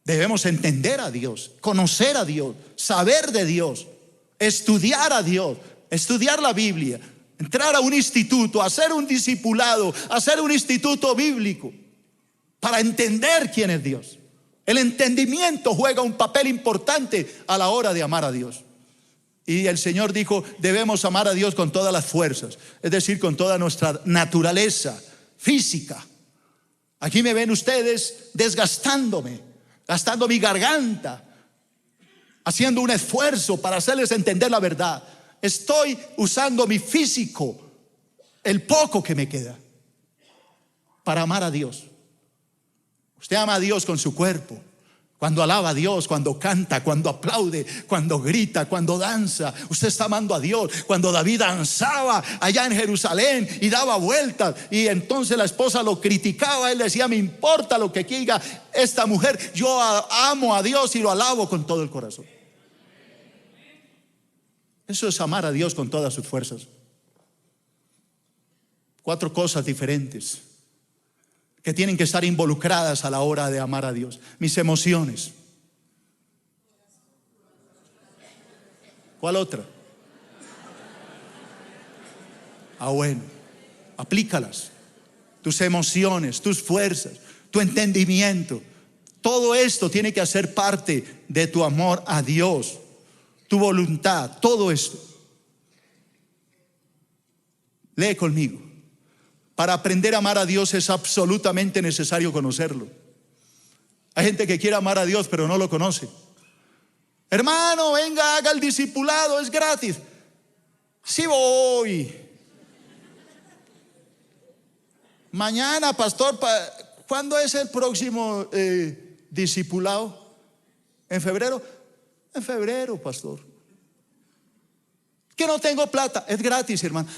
Debemos entender a Dios, conocer a Dios, saber de Dios, estudiar a Dios, estudiar la Biblia, entrar a un instituto, hacer un discipulado, hacer un instituto bíblico para entender quién es Dios. El entendimiento juega un papel importante a la hora de amar a Dios. Y el Señor dijo, debemos amar a Dios con todas las fuerzas, es decir, con toda nuestra naturaleza física. Aquí me ven ustedes desgastándome, gastando mi garganta, haciendo un esfuerzo para hacerles entender la verdad. Estoy usando mi físico, el poco que me queda, para amar a Dios. Usted ama a Dios con su cuerpo. Cuando alaba a Dios, cuando canta, cuando aplaude, cuando grita, cuando danza, usted está amando a Dios. Cuando David danzaba allá en Jerusalén y daba vueltas, y entonces la esposa lo criticaba, él decía, me importa lo que diga esta mujer, yo amo a Dios y lo alabo con todo el corazón. Eso es amar a Dios con todas sus fuerzas. 4 cosas diferentes que tienen que estar involucradas a la hora de amar a Dios. Mis emociones. ¿Cuál otra? Bueno, aplícalas. Tus emociones, tus fuerzas, tu entendimiento. Todo esto tiene que hacer parte de tu amor a Dios, tu voluntad, todo esto. Lee conmigo. Para aprender a amar a Dios es absolutamente necesario conocerlo. Hay gente que quiere amar a Dios pero no lo conoce. Hermano, venga, haga el discipulado, es gratis. Sí voy. Mañana, pastor, ¿cuándo es el próximo discipulado? ¿En febrero? En febrero, pastor. Que no tengo plata, es gratis, hermano.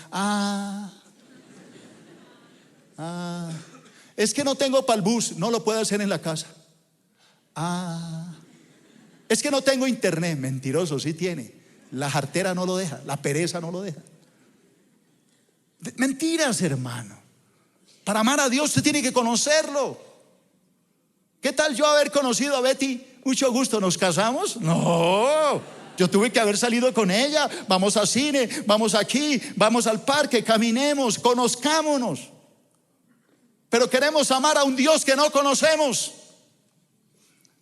Es que no tengo para el bus, no lo puedo hacer en la casa. Es que no tengo internet. Mentiroso, sí tiene. La jartera no lo deja, la pereza no lo deja. Mentiras, hermano. Para amar a Dios usted tiene que conocerlo. ¿Qué tal yo haber conocido a Betty? Mucho gusto, ¿nos casamos? No, yo tuve que haber salido con ella. Vamos al cine, vamos aquí, vamos al parque, caminemos, conozcámonos. Pero queremos amar a un Dios que no conocemos,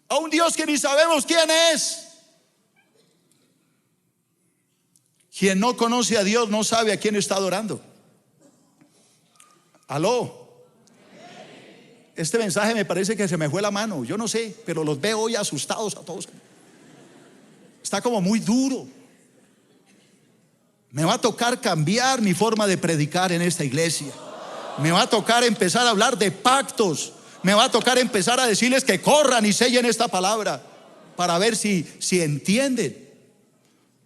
a un Dios que ni sabemos quién es. Quien no conoce a Dios no sabe a quién está adorando. Aló. Este mensaje me parece que se me fue la mano. Yo no sé, pero los veo hoy asustados a todos. Está como muy duro. Me va a tocar cambiar mi forma de predicar en esta iglesia. Me va a tocar empezar a hablar de pactos. Me va a tocar empezar a decirles que corran y sellen esta palabra para ver si entienden.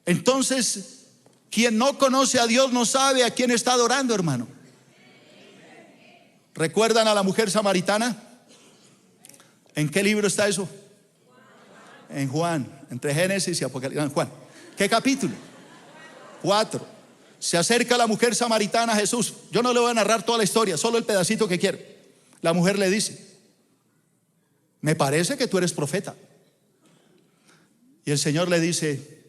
Entonces, quien no conoce a Dios no sabe a quién está adorando, hermano. ¿Recuerdan a la mujer samaritana? ¿En qué libro está eso? En Juan, entre Génesis y Apocalipsis. Juan, ¿qué capítulo? 4. Se acerca la mujer samaritana a Jesús. Yo no le voy a narrar toda la historia, solo el pedacito que quiero. La mujer le dice: me parece que tú eres profeta. Y el Señor le dice: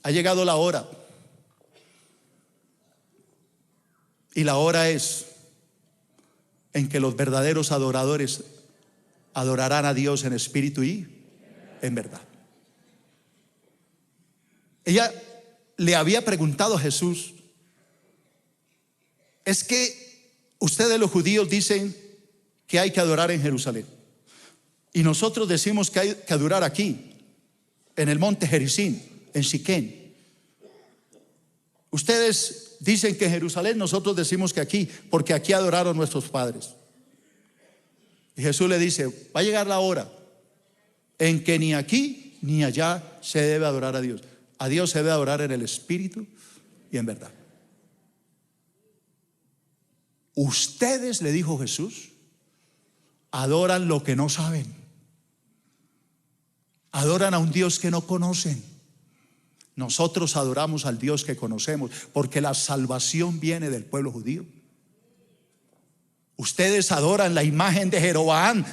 ha llegado la hora. Y la hora es en que los verdaderos adoradores adorarán a Dios en espíritu y en verdad. Ella le había preguntado a Jesús: es que ustedes los judíos dicen que hay que adorar en Jerusalén, y nosotros decimos que hay que adorar aquí, en el monte Gerizim, en Siquén. Ustedes dicen que en Jerusalén, nosotros decimos que aquí, porque aquí adoraron nuestros padres. Y Jesús le dice: va a llegar la hora en que ni aquí ni allá se debe adorar a Dios. A Dios se debe adorar en el espíritu y en verdad. Ustedes, le dijo Jesús, adoran lo que no saben. Adoran a un Dios que no conocen. Nosotros adoramos al Dios que conocemos, porque la salvación viene del pueblo judío. Ustedes adoran la imagen de Jeroboam,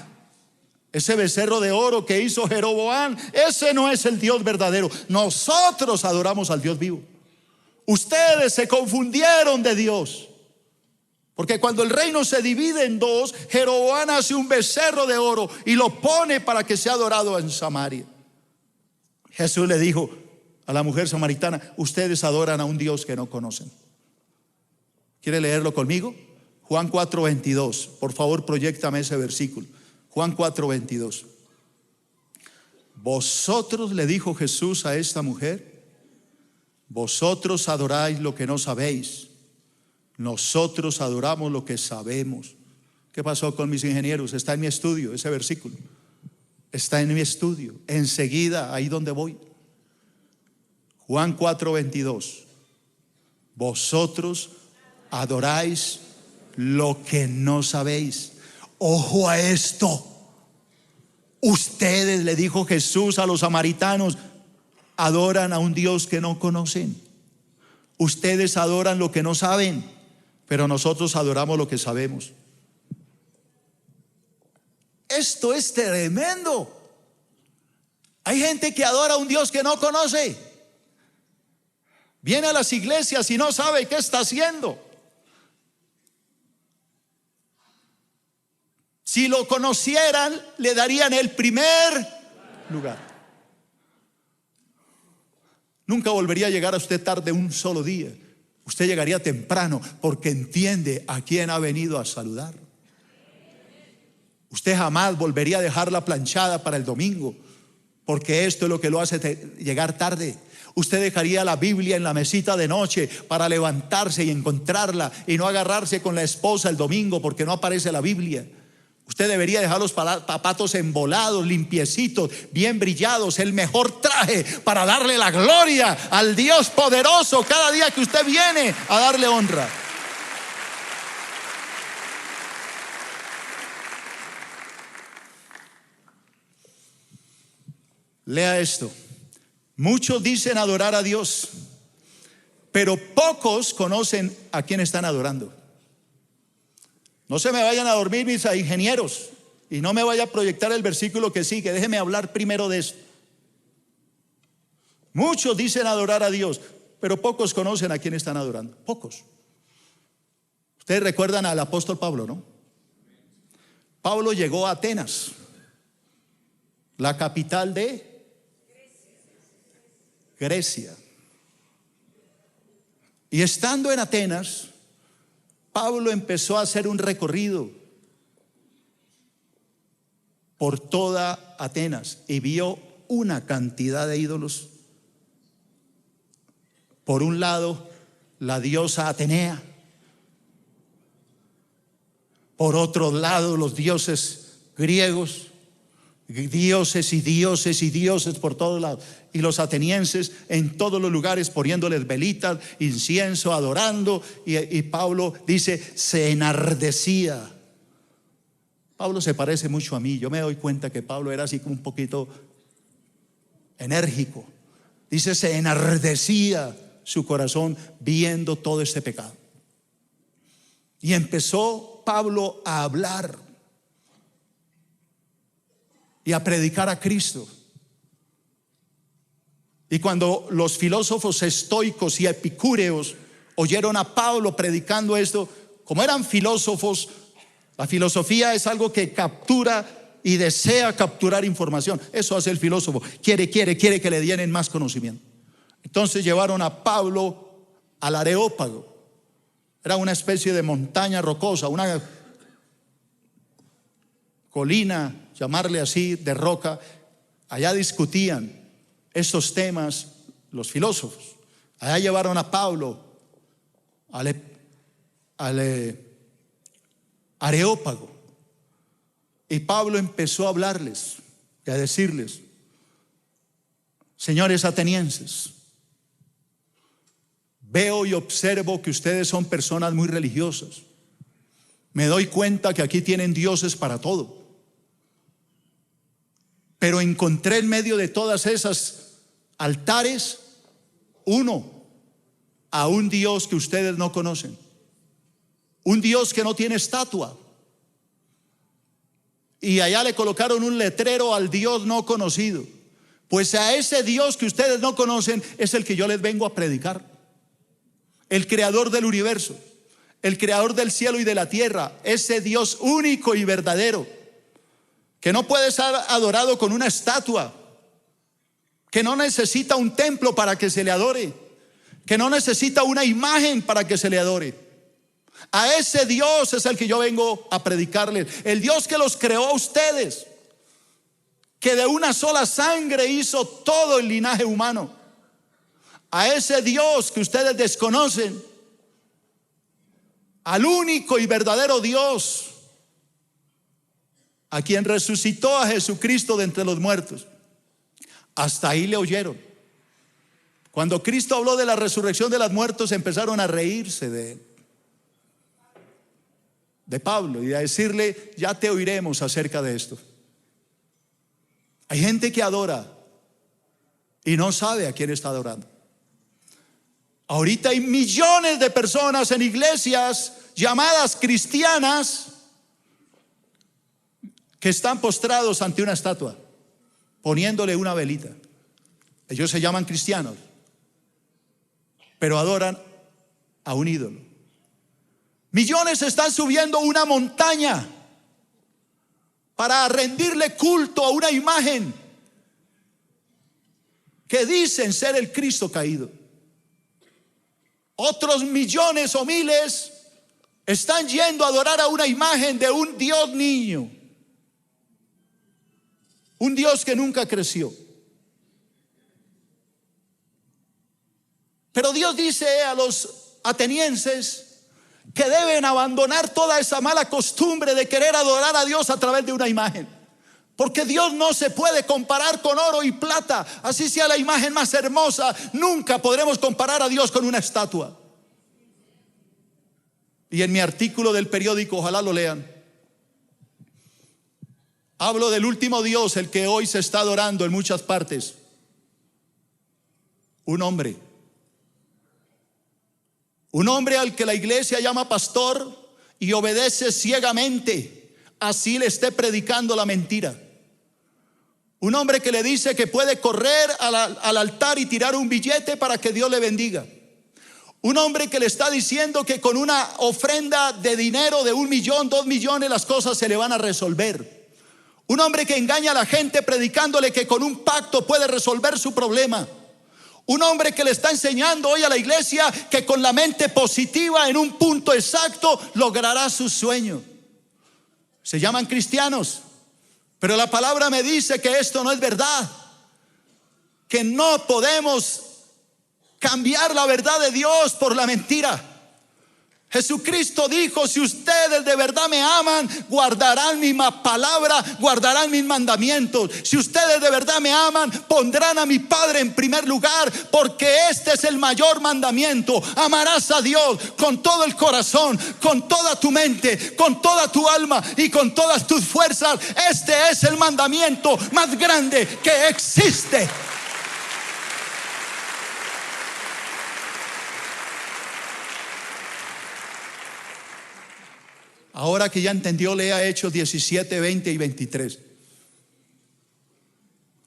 ese becerro de oro que hizo Jeroboam. Ese no es el Dios verdadero. Nosotros adoramos al Dios vivo. Ustedes se confundieron de Dios, porque cuando el reino se divide en dos, Jeroboam hace un becerro de oro y lo pone para que sea adorado en Samaria. Jesús le dijo a la mujer samaritana: ustedes adoran a un Dios que no conocen. ¿Quiere leerlo conmigo? Juan 4:22. Por favor, proyéctame ese versículo. Juan 4:22. Vosotros, le dijo Jesús a esta mujer, vosotros adoráis lo que no sabéis. Nosotros adoramos lo que sabemos. ¿Qué pasó con mis ingenieros? Está en mi estudio ese versículo. Está en mi estudio. Enseguida, ahí donde voy. Juan 4:22. Vosotros adoráis lo que no sabéis. Ojo a esto. Ustedes, le dijo Jesús a los samaritanos, adoran a un Dios que no conocen. Ustedes adoran lo que no saben, pero nosotros adoramos lo que sabemos. Esto es tremendo. Hay gente que adora a un Dios que no conoce. Viene a las iglesias y no sabe qué está haciendo. Si lo conocieran, le darían el primer lugar. Nunca volvería a llegar a usted tarde un solo día. Usted llegaría temprano porque entiende a quién ha venido a saludar. Usted jamás volvería a dejar la planchada para el domingo, porque esto es lo que lo hace llegar tarde. Usted dejaría la Biblia en la mesita de noche para levantarse y encontrarla y no agarrarse con la esposa el domingo porque no aparece la Biblia. Usted debería dejar los zapatos embolados, limpiecitos, bien brillados, el mejor traje para darle la gloria al Dios poderoso cada día que usted viene a darle honra. Lea esto. Muchos dicen adorar a Dios, pero pocos conocen a quién están adorando. No se me vayan a dormir mis ingenieros y no me vaya a proyectar el versículo que sigue. Déjeme hablar primero de esto. Muchos dicen adorar a Dios, pero pocos conocen a quién están adorando. Pocos. Ustedes recuerdan al apóstol Pablo, ¿no? Pablo llegó a Atenas, la capital de Grecia. Y estando en Atenas, Pablo empezó a hacer un recorrido por toda Atenas y vio una cantidad de ídolos. Por un lado, la diosa Atenea. Por otro lado, los dioses griegos. Dioses y dioses y dioses por todos lados. Y los atenienses en todos los lugares poniéndoles velitas, incienso, adorando. Y Pablo dice, se enardecía. Pablo se parece mucho a mí. Yo me doy cuenta que Pablo era así como un poquito enérgico. Dice, se enardecía su corazón viendo todo este pecado. Y empezó Pablo a hablar y a predicar a Cristo. Y cuando los filósofos estoicos y epicúreos oyeron a Pablo predicando esto, como eran filósofos, la filosofía es algo que captura y desea capturar información. Eso hace el filósofo, quiere que le den más conocimiento. Entonces llevaron a Pablo al Areópago. Era una especie de montaña rocosa, una colina, llamarle así, de roca. Allá discutían estos temas los filósofos. Allá llevaron a Pablo al Areópago. Y Pablo empezó a hablarles y a decirles: señores atenienses, veo y observo que ustedes son personas muy religiosas. Me doy cuenta que aquí tienen dioses para todo. Pero encontré en medio de todas esas altares a un Dios que ustedes no conocen. Un Dios que no tiene estatua. Y allá le colocaron un letrero al Dios no conocido. Pues a ese Dios que ustedes no conocen es el que yo les vengo a predicar. El creador del universo, el creador del cielo y de la tierra, ese Dios único y verdadero, que no puede ser adorado con una estatua, que no necesita un templo para que se le adore, que no necesita una imagen para que se le adore. A ese Dios es el que yo vengo a predicarles. El Dios que los creó a ustedes, que de una sola sangre hizo todo el linaje humano. A ese Dios que ustedes desconocen, al único y verdadero Dios, a quien resucitó a Jesucristo de entre los muertos. Hasta ahí le oyeron. Cuando Cristo habló de la resurrección de los muertos, empezaron a reírse de él, de Pablo, y a decirle: ya te oiremos acerca de esto. Hay gente que adora y no sabe a quién está adorando. Ahorita hay millones de personas en iglesias llamadas cristianas que están postrados ante una estatua, poniéndole una velita. Ellos se llaman cristianos, pero adoran a un ídolo. Millones están subiendo una montaña para rendirle culto a una imagen que dicen ser el Cristo caído. Otros millones o miles están yendo a adorar a una imagen de un Dios niño, un Dios que nunca creció. Pero Dios dice a los atenienses que deben abandonar toda esa mala costumbre de querer adorar a Dios a través de una imagen, porque Dios no se puede comparar con oro y plata. Así sea la imagen más hermosa, nunca podremos comparar a Dios con una estatua. Y en mi artículo del periódico, ojalá lo lean, hablo del último Dios, el que hoy se está adorando en muchas partes. Un hombre al que la iglesia llama pastor y obedece ciegamente, así le esté predicando la mentira. Un hombre que le dice que puede correr al altar y tirar un billete para que Dios le bendiga. Un hombre que le está diciendo que con una ofrenda de dinero de 1 millón, 2 millones, las cosas se le van a resolver. Un hombre que engaña a la gente predicándole que con un pacto puede resolver su problema. Un hombre que le está enseñando hoy a la iglesia que con la mente positiva en un punto exacto logrará su sueño. Se llaman cristianos, Pero la palabra me dice que esto no es verdad, que no podemos cambiar la verdad de Dios por la mentira. Jesucristo dijo: si ustedes de verdad me aman, guardarán mi palabra, guardarán mis mandamientos. Si ustedes de verdad me aman, pondrán a mi Padre en primer lugar, porque este es el mayor mandamiento. Amarás a Dios con todo el corazón, con toda tu mente, con toda tu alma y con todas tus fuerzas. Este es el mandamiento más grande que existe. Ahora que ya entendió, lea Hechos 17, 20 y 23.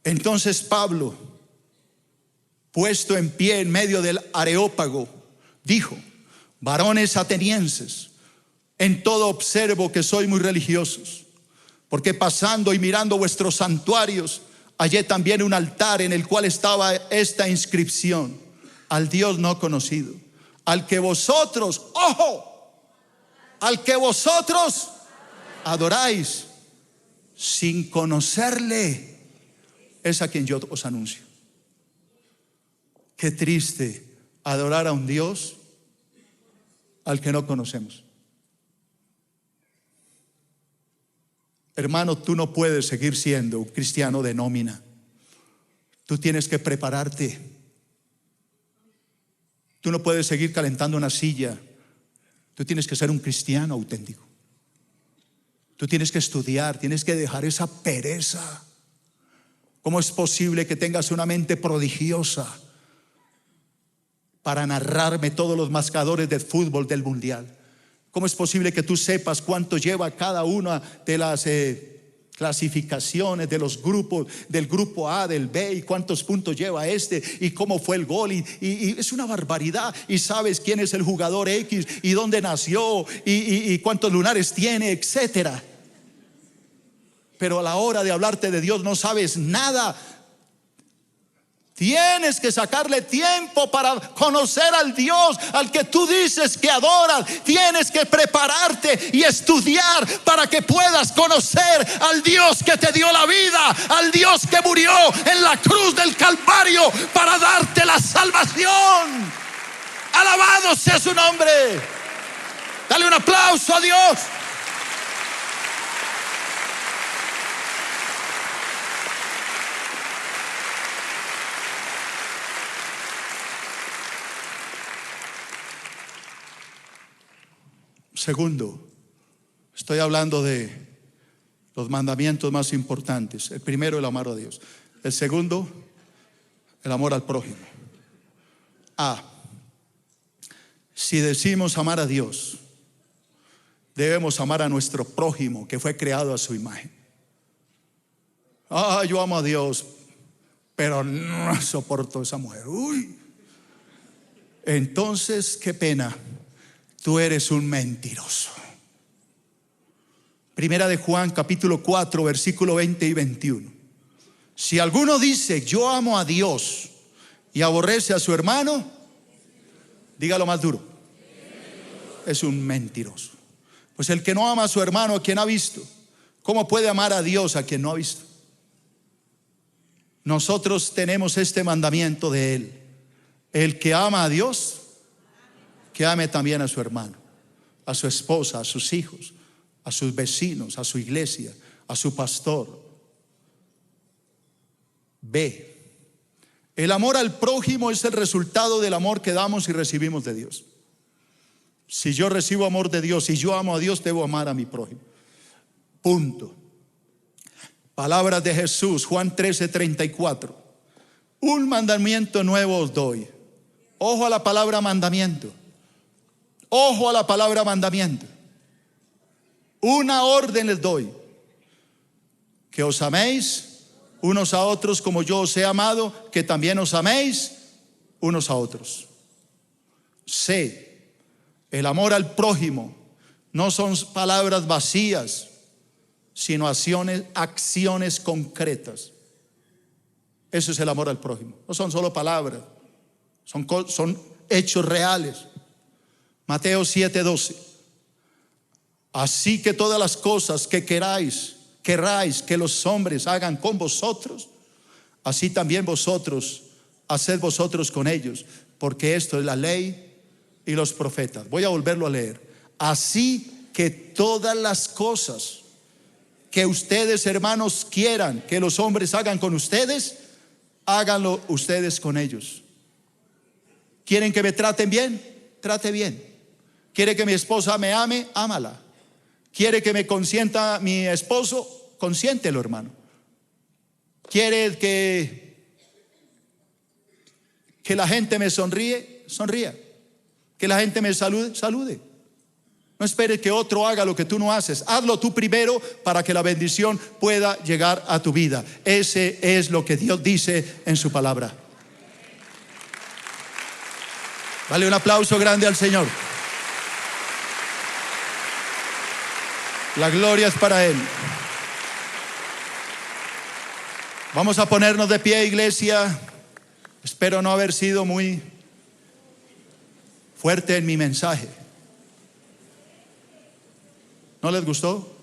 Entonces Pablo, puesto en pie en medio del Areópago, dijo: varones atenienses, en todo observo que sois muy religiosos, porque pasando y mirando vuestros santuarios, hallé también un altar en el cual estaba esta inscripción: al Dios no conocido, al que vosotros, ojo, al que vosotros adoráis sin conocerle, es a quien yo os anuncio. Qué triste adorar a un Dios al que no conocemos. Hermano, tú no puedes seguir siendo un cristiano de nómina. Tú tienes que prepararte. Tú no puedes seguir calentando una silla. Tú tienes que ser un cristiano auténtico. Tú tienes que estudiar, tienes que dejar esa pereza. ¿Cómo es posible que tengas una mente prodigiosa para narrarme todos los marcadores del fútbol del mundial? ¿Cómo es posible que tú sepas cuánto lleva cada una de las clasificaciones de los grupos, del grupo A, del B, y cuántos puntos lleva este y cómo fue el gol? Y es una barbaridad. Y sabes quién es el jugador X y dónde nació y cuántos lunares tiene, etcétera. Pero a la hora de hablarte de Dios no sabes nada. Tienes que sacarle tiempo para conocer al Dios al que tú dices que adoras. Tienes que prepararte y estudiar para que puedas conocer al Dios que te dio la vida, al Dios que murió en la cruz del Calvario para darte la salvación. Alabado sea su nombre. Dale un aplauso a Dios. Segundo, estoy hablando de los mandamientos más importantes. El primero, el amor a Dios. El segundo, el amor al prójimo. Si decimos amar a Dios, debemos amar a nuestro prójimo que fue creado a su imagen. Yo amo a Dios, pero no soporto a esa mujer. Entonces, qué pena. Tú eres un mentiroso. Primera de Juan, capítulo 4, versículo 20 y 21. Si alguno dice: yo amo a Dios, y aborrece a su hermano, dígalo más duro, es un mentiroso. Pues el que no ama a su hermano, a quien ha visto, ¿cómo puede amar a Dios a quien no ha visto? Nosotros tenemos este mandamiento de Él: el que ama a Dios, que ame también a su hermano, a su esposa, a sus hijos, a sus vecinos, a su iglesia, a su pastor. B. El amor al prójimo es el resultado del amor que damos y recibimos de Dios. Si yo recibo amor de Dios y yo amo a Dios, debo amar a mi prójimo. Punto. Palabras de Jesús, Juan 13:34. Un mandamiento nuevo os doy. Ojo a la palabra mandamiento. Ojo a la palabra mandamiento. Una orden les doy: que os améis unos a otros como yo os he amado, que también os améis unos a otros. C. El amor al prójimo no son palabras vacías, sino acciones concretas. Eso es el amor al prójimo. No son solo palabras, son hechos reales. Mateo 7:12. Así que todas las cosas que queráis querráis que los hombres hagan con vosotros, así también vosotros haced vosotros con ellos, porque esto es la ley y los profetas. Voy a volverlo a leer. Así que todas las cosas que ustedes, hermanos, quieran que los hombres hagan con ustedes, háganlo ustedes con ellos. ¿Quieren que me traten bien? Trate bien. ¿Quiere que mi esposa me ame? Ámala. ¿Quiere que me consienta mi esposo? Consiéntelo, hermano. ¿Quiere que la gente me sonríe? Sonría. ¿Que la gente me salude? Salude. No esperes que otro haga lo que tú no haces. Hazlo tú primero para que la bendición pueda llegar a tu vida. Ese es lo que Dios dice en su palabra. Dale un aplauso grande al Señor. La gloria es para Él. Vamos a ponernos de pie, iglesia. Espero no haber sido muy fuerte en mi mensaje. ¿No les gustó?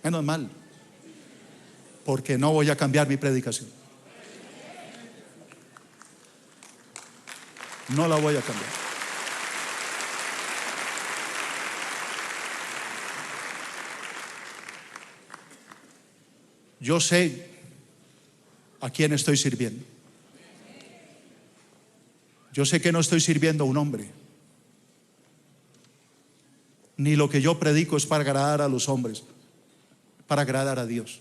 Menos mal, porque no voy a cambiar mi predicación. No la voy a cambiar. Yo sé a quién estoy sirviendo. Yo sé que no estoy sirviendo a un hombre. Ni lo que yo predico es para agradar a los hombres, para agradar a Dios.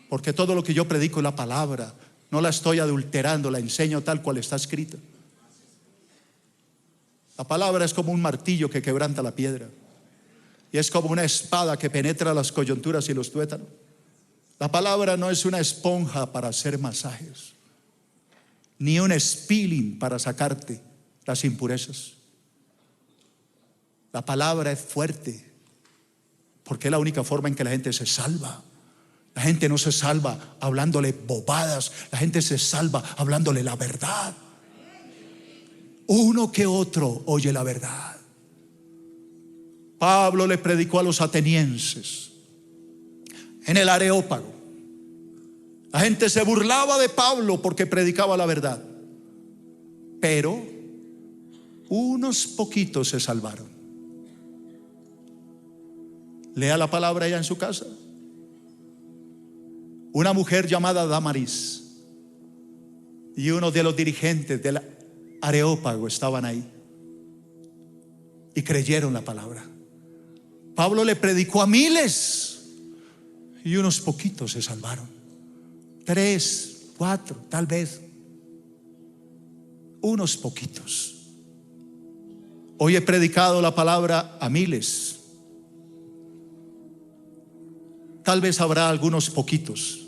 Porque todo lo que yo predico es la palabra. No la estoy adulterando, la enseño tal cual está escrita. La palabra es como un martillo que quebranta la piedra. Y es como una espada que penetra las coyunturas y los tuétanos. La palabra no es una esponja para hacer masajes, ni un spilling para sacarte las impurezas. La palabra es fuerte, porque es la única forma en que la gente se salva. La gente no se salva hablándole bobadas, la gente se salva hablándole la verdad. Uno que otro oye la verdad. Pablo le predicó a los atenienses en el Areópago. La gente se burlaba de Pablo porque predicaba la verdad, pero unos poquitos se salvaron. Lea la palabra allá en su casa. Una mujer llamada Damaris y uno de los dirigentes del Areópago estaban ahí y creyeron la palabra. Pablo le predicó a miles y unos poquitos se salvaron. 3, 4, tal vez. Unos poquitos. Hoy he predicado la palabra a miles. Tal vez habrá algunos poquitos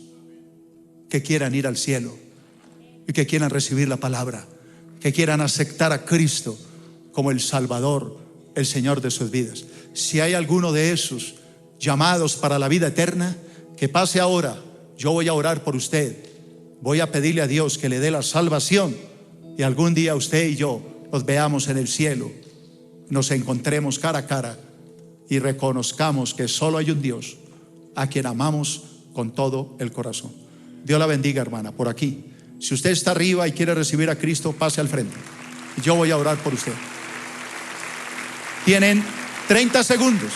que quieran ir al cielo y que quieran recibir la palabra, que quieran aceptar a Cristo como el Salvador, el Señor de sus vidas. Si hay alguno de esos llamados para la vida eterna, que pase ahora. Yo voy a orar por usted. Voy a pedirle a Dios que le dé la salvación y algún día usted y yo nos veamos en el cielo, nos encontremos cara a cara y reconozcamos que solo hay un Dios a quien amamos con todo el corazón. Dios la bendiga, hermana, por aquí. Si usted está arriba y quiere recibir a Cristo, pase al frente. Yo voy a orar por usted. Tienen 30 segundos.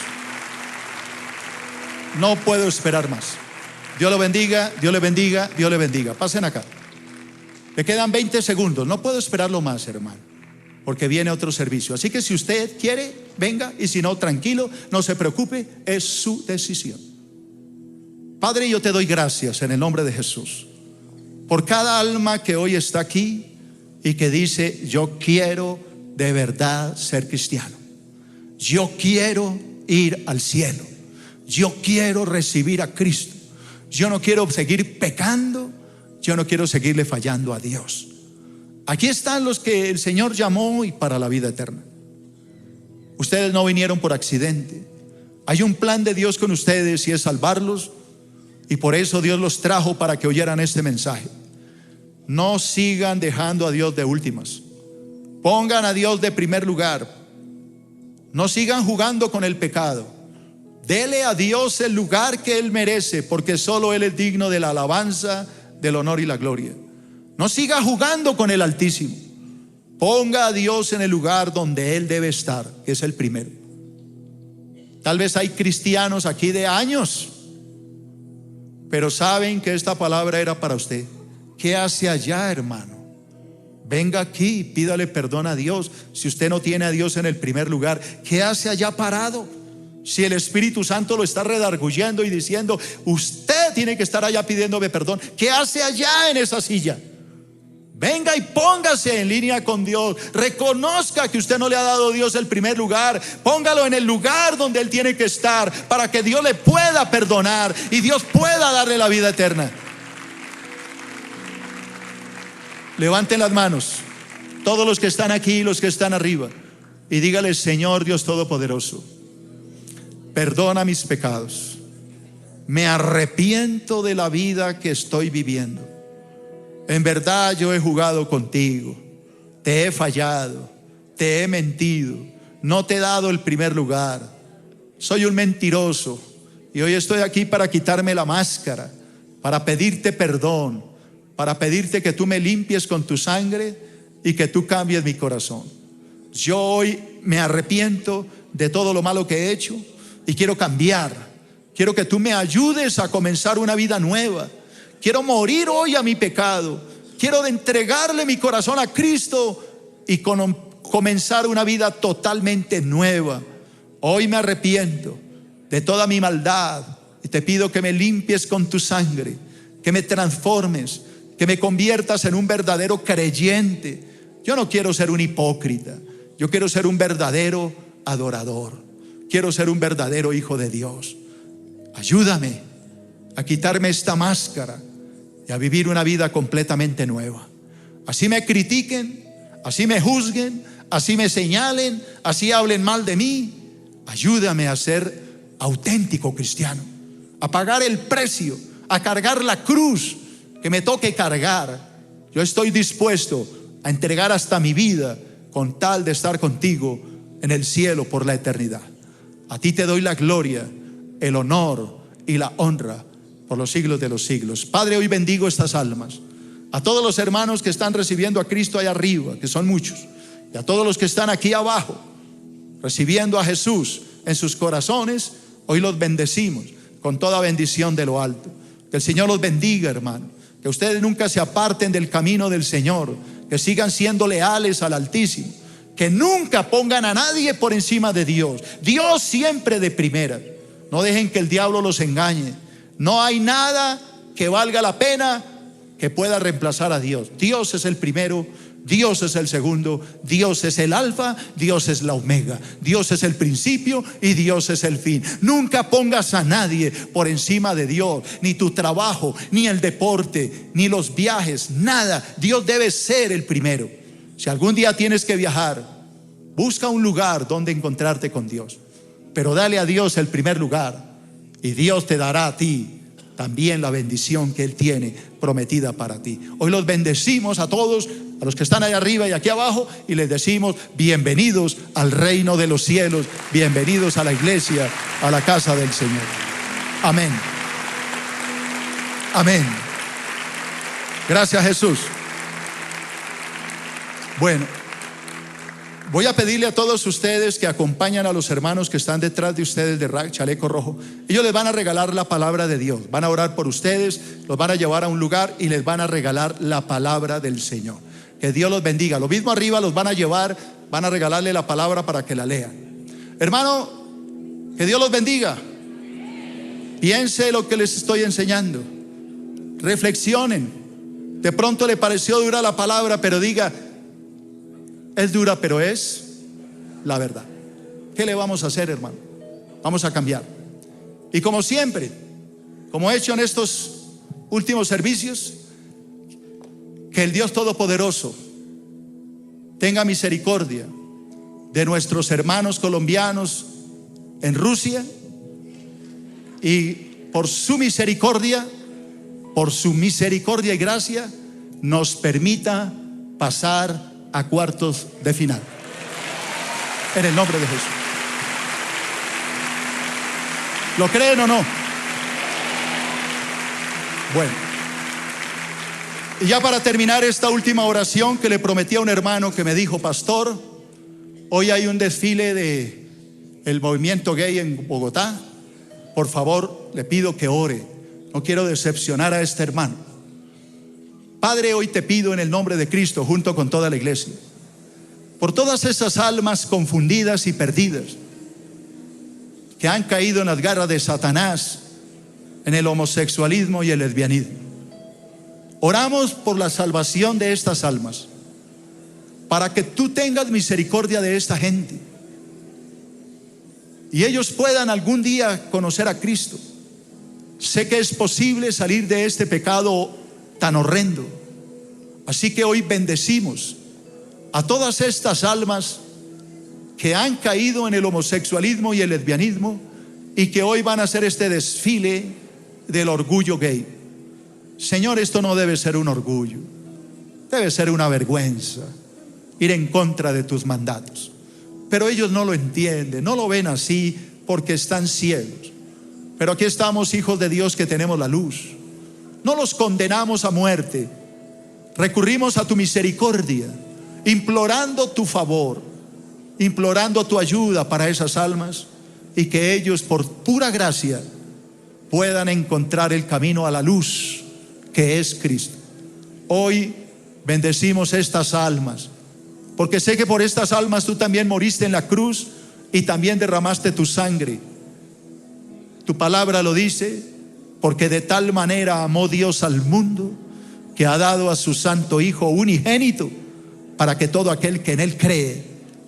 No puedo esperar más. Dios lo bendiga, Dios le bendiga, Dios le bendiga. Pasen acá. Le quedan 20 segundos. No puedo esperarlo más, hermano, porque viene otro servicio. Así que si usted quiere, venga, y si no, tranquilo, no se preocupe, es su decisión. Padre, yo te doy gracias en el nombre de Jesús por cada alma que hoy está aquí y que dice: yo quiero de verdad ser cristiano. Yo quiero ir al cielo. Yo quiero recibir a Cristo. Yo no quiero seguir pecando. Yo no quiero seguirle fallando a Dios. Aquí están los que el Señor llamó y para la vida eterna. Ustedes no vinieron por accidente. Hay un plan de Dios con ustedes y es salvarlos. Y por eso Dios los trajo para que oyeran este mensaje. No sigan dejando a Dios de últimas. Pongan a Dios de primer lugar. No sigan jugando con el pecado. Dele a Dios el lugar que Él merece, porque solo Él es digno de la alabanza, del honor y la gloria. No siga jugando con el Altísimo. Ponga a Dios en el lugar donde Él debe estar, que es el primero. Tal vez hay cristianos aquí de años, pero saben que esta palabra era para usted. ¿Qué hace allá, hermano? Venga aquí, pídale perdón a Dios. Si usted no tiene a Dios en el primer lugar, ¿qué hace allá parado? Si el Espíritu Santo lo está redarguyendo y diciendo, usted tiene que estar allá pidiéndome perdón, ¿qué hace allá en esa silla? Venga y póngase en línea con Dios. Reconozca que usted no le ha dado a Dios el primer lugar. Póngalo en el lugar donde Él tiene que estar, para que Dios le pueda perdonar y Dios pueda darle la vida eterna. Levanten las manos, todos los que están aquí y los que están arriba, y dígale: Señor Dios Todopoderoso, perdona mis pecados. Me arrepiento de la vida que estoy viviendo. En verdad yo he jugado contigo, te he fallado, te he mentido, no te he dado el primer lugar. Soy un mentiroso y hoy estoy aquí para quitarme la máscara, para pedirte perdón, para pedirte que tú me limpies con tu sangre y que tú cambies mi corazón. Yo hoy me arrepiento de todo lo malo que he hecho y quiero cambiar. Quiero que tú me ayudes a comenzar una vida nueva. Quiero morir hoy a mi pecado. Quiero entregarle mi corazón a Cristo y comenzar una vida totalmente nueva. Hoy me arrepiento de toda mi maldad y te pido que me limpies con tu sangre, que me transformes, que me conviertas en un verdadero creyente. Yo no quiero ser un hipócrita. Yo quiero ser un verdadero adorador. Quiero ser un verdadero hijo de Dios. Ayúdame a quitarme esta máscara y a vivir una vida completamente nueva. Así me critiquen, así me juzguen, así me señalen, así hablen mal de mí. Ayúdame a ser auténtico cristiano, a pagar el precio, a cargar la cruz que me toque cargar. Yo estoy dispuesto a entregar hasta mi vida con tal de estar contigo en el cielo por la eternidad. A ti te doy la gloria, el honor y la honra por los siglos de los siglos. Padre, hoy bendigo estas almas, a todos los hermanos que están recibiendo a Cristo allá arriba, que son muchos, y a todos los que están aquí abajo recibiendo a Jesús en sus corazones. Hoy los bendecimos con toda bendición de lo alto. Que el Señor los bendiga, hermano. Que ustedes nunca se aparten del camino del Señor, que sigan siendo leales al Altísimo, que nunca pongan a nadie por encima de Dios. Dios siempre de primera. No dejen que el diablo los engañe. No hay nada que valga la pena que pueda reemplazar a Dios. Dios es el primero, Dios es el segundo, Dios es el alfa, Dios es la omega, Dios es el principio y Dios es el fin. Nunca pongas a nadie por encima de Dios, ni tu trabajo, ni el deporte, ni los viajes, nada. Dios debe ser el primero. Si algún día tienes que viajar, busca un lugar donde encontrarte con Dios, pero dale a Dios el primer lugar y Dios te dará a ti también la bendición que Él tiene prometida para ti. Hoy los bendecimos a todos, a los que están ahí arriba y aquí abajo, y les decimos: bienvenidos al reino de los cielos, bienvenidos a la iglesia, a la casa del Señor. Amén. Amén. Gracias, Jesús. Bueno, voy a pedirle a todos ustedes que acompañan a los hermanos que están detrás de ustedes de chaleco rojo. Ellos les van a regalar la palabra de Dios. Van a orar por ustedes, los van a llevar a un lugar y les van a regalar la palabra del Señor. Que Dios los bendiga. Lo mismo arriba los van a llevar, van a regalarle la palabra para que la lean. Hermano, que Dios los bendiga. Piense lo que les estoy enseñando. Reflexionen. De pronto le pareció dura la palabra, pero diga: es dura, pero es la verdad. ¿Qué le vamos a hacer, hermano? Vamos a cambiar. Y como siempre, como he hecho en estos últimos servicios, que el Dios Todopoderoso tenga misericordia de nuestros hermanos colombianos en Rusia, y por su misericordia y gracia nos permita pasar a cuartos de final. En el nombre de Jesús. ¿Lo creen o no? Bueno. Y ya para terminar esta última oración que le prometí a un hermano que me dijo: pastor, hoy hay un desfile del movimiento gay en Bogotá. Por favor, le pido que ore. No quiero decepcionar a este hermano. Padre, hoy te pido en el nombre de Cristo, junto con toda la iglesia, por todas esas almas confundidas y perdidas que han caído en las garras de Satanás, en el homosexualismo y el lesbianismo. Oramos por la salvación de estas almas, para que tú tengas misericordia de esta gente y ellos puedan algún día conocer a Cristo. Sé que es posible salir de este pecado tan horrendo. Así que hoy bendecimos a todas estas almas que han caído en el homosexualismo y el lesbianismo y que hoy van a hacer este desfile del orgullo gay. Señor, esto no debe ser un orgullo, debe ser una vergüenza ir en contra de tus mandatos. Pero ellos no lo entienden, no lo ven así porque están ciegos. Pero aquí estamos, hijos de Dios, que tenemos la luz. No los condenamos a muerte, recurrimos a tu misericordia, implorando tu favor, implorando tu ayuda para esas almas, y que ellos por pura gracia puedan encontrar el camino a la luz que es Cristo. Hoy bendecimos estas almas, porque sé que por estas almas tú también moriste en la cruz y también derramaste tu sangre. Tu palabra lo dice: porque de tal manera amó Dios al mundo, que ha dado a su santo Hijo unigénito, para que todo aquel que en él cree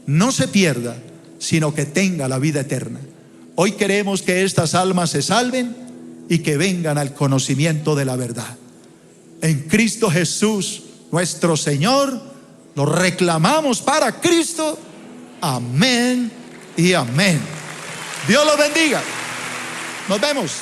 no se pierda, sino que tenga la vida eterna. Hoy queremos que estas almas se salven y que vengan al conocimiento de la verdad. En Cristo Jesús, nuestro Señor, lo reclamamos para Cristo. Amén y amén. Dios los bendiga. Nos vemos.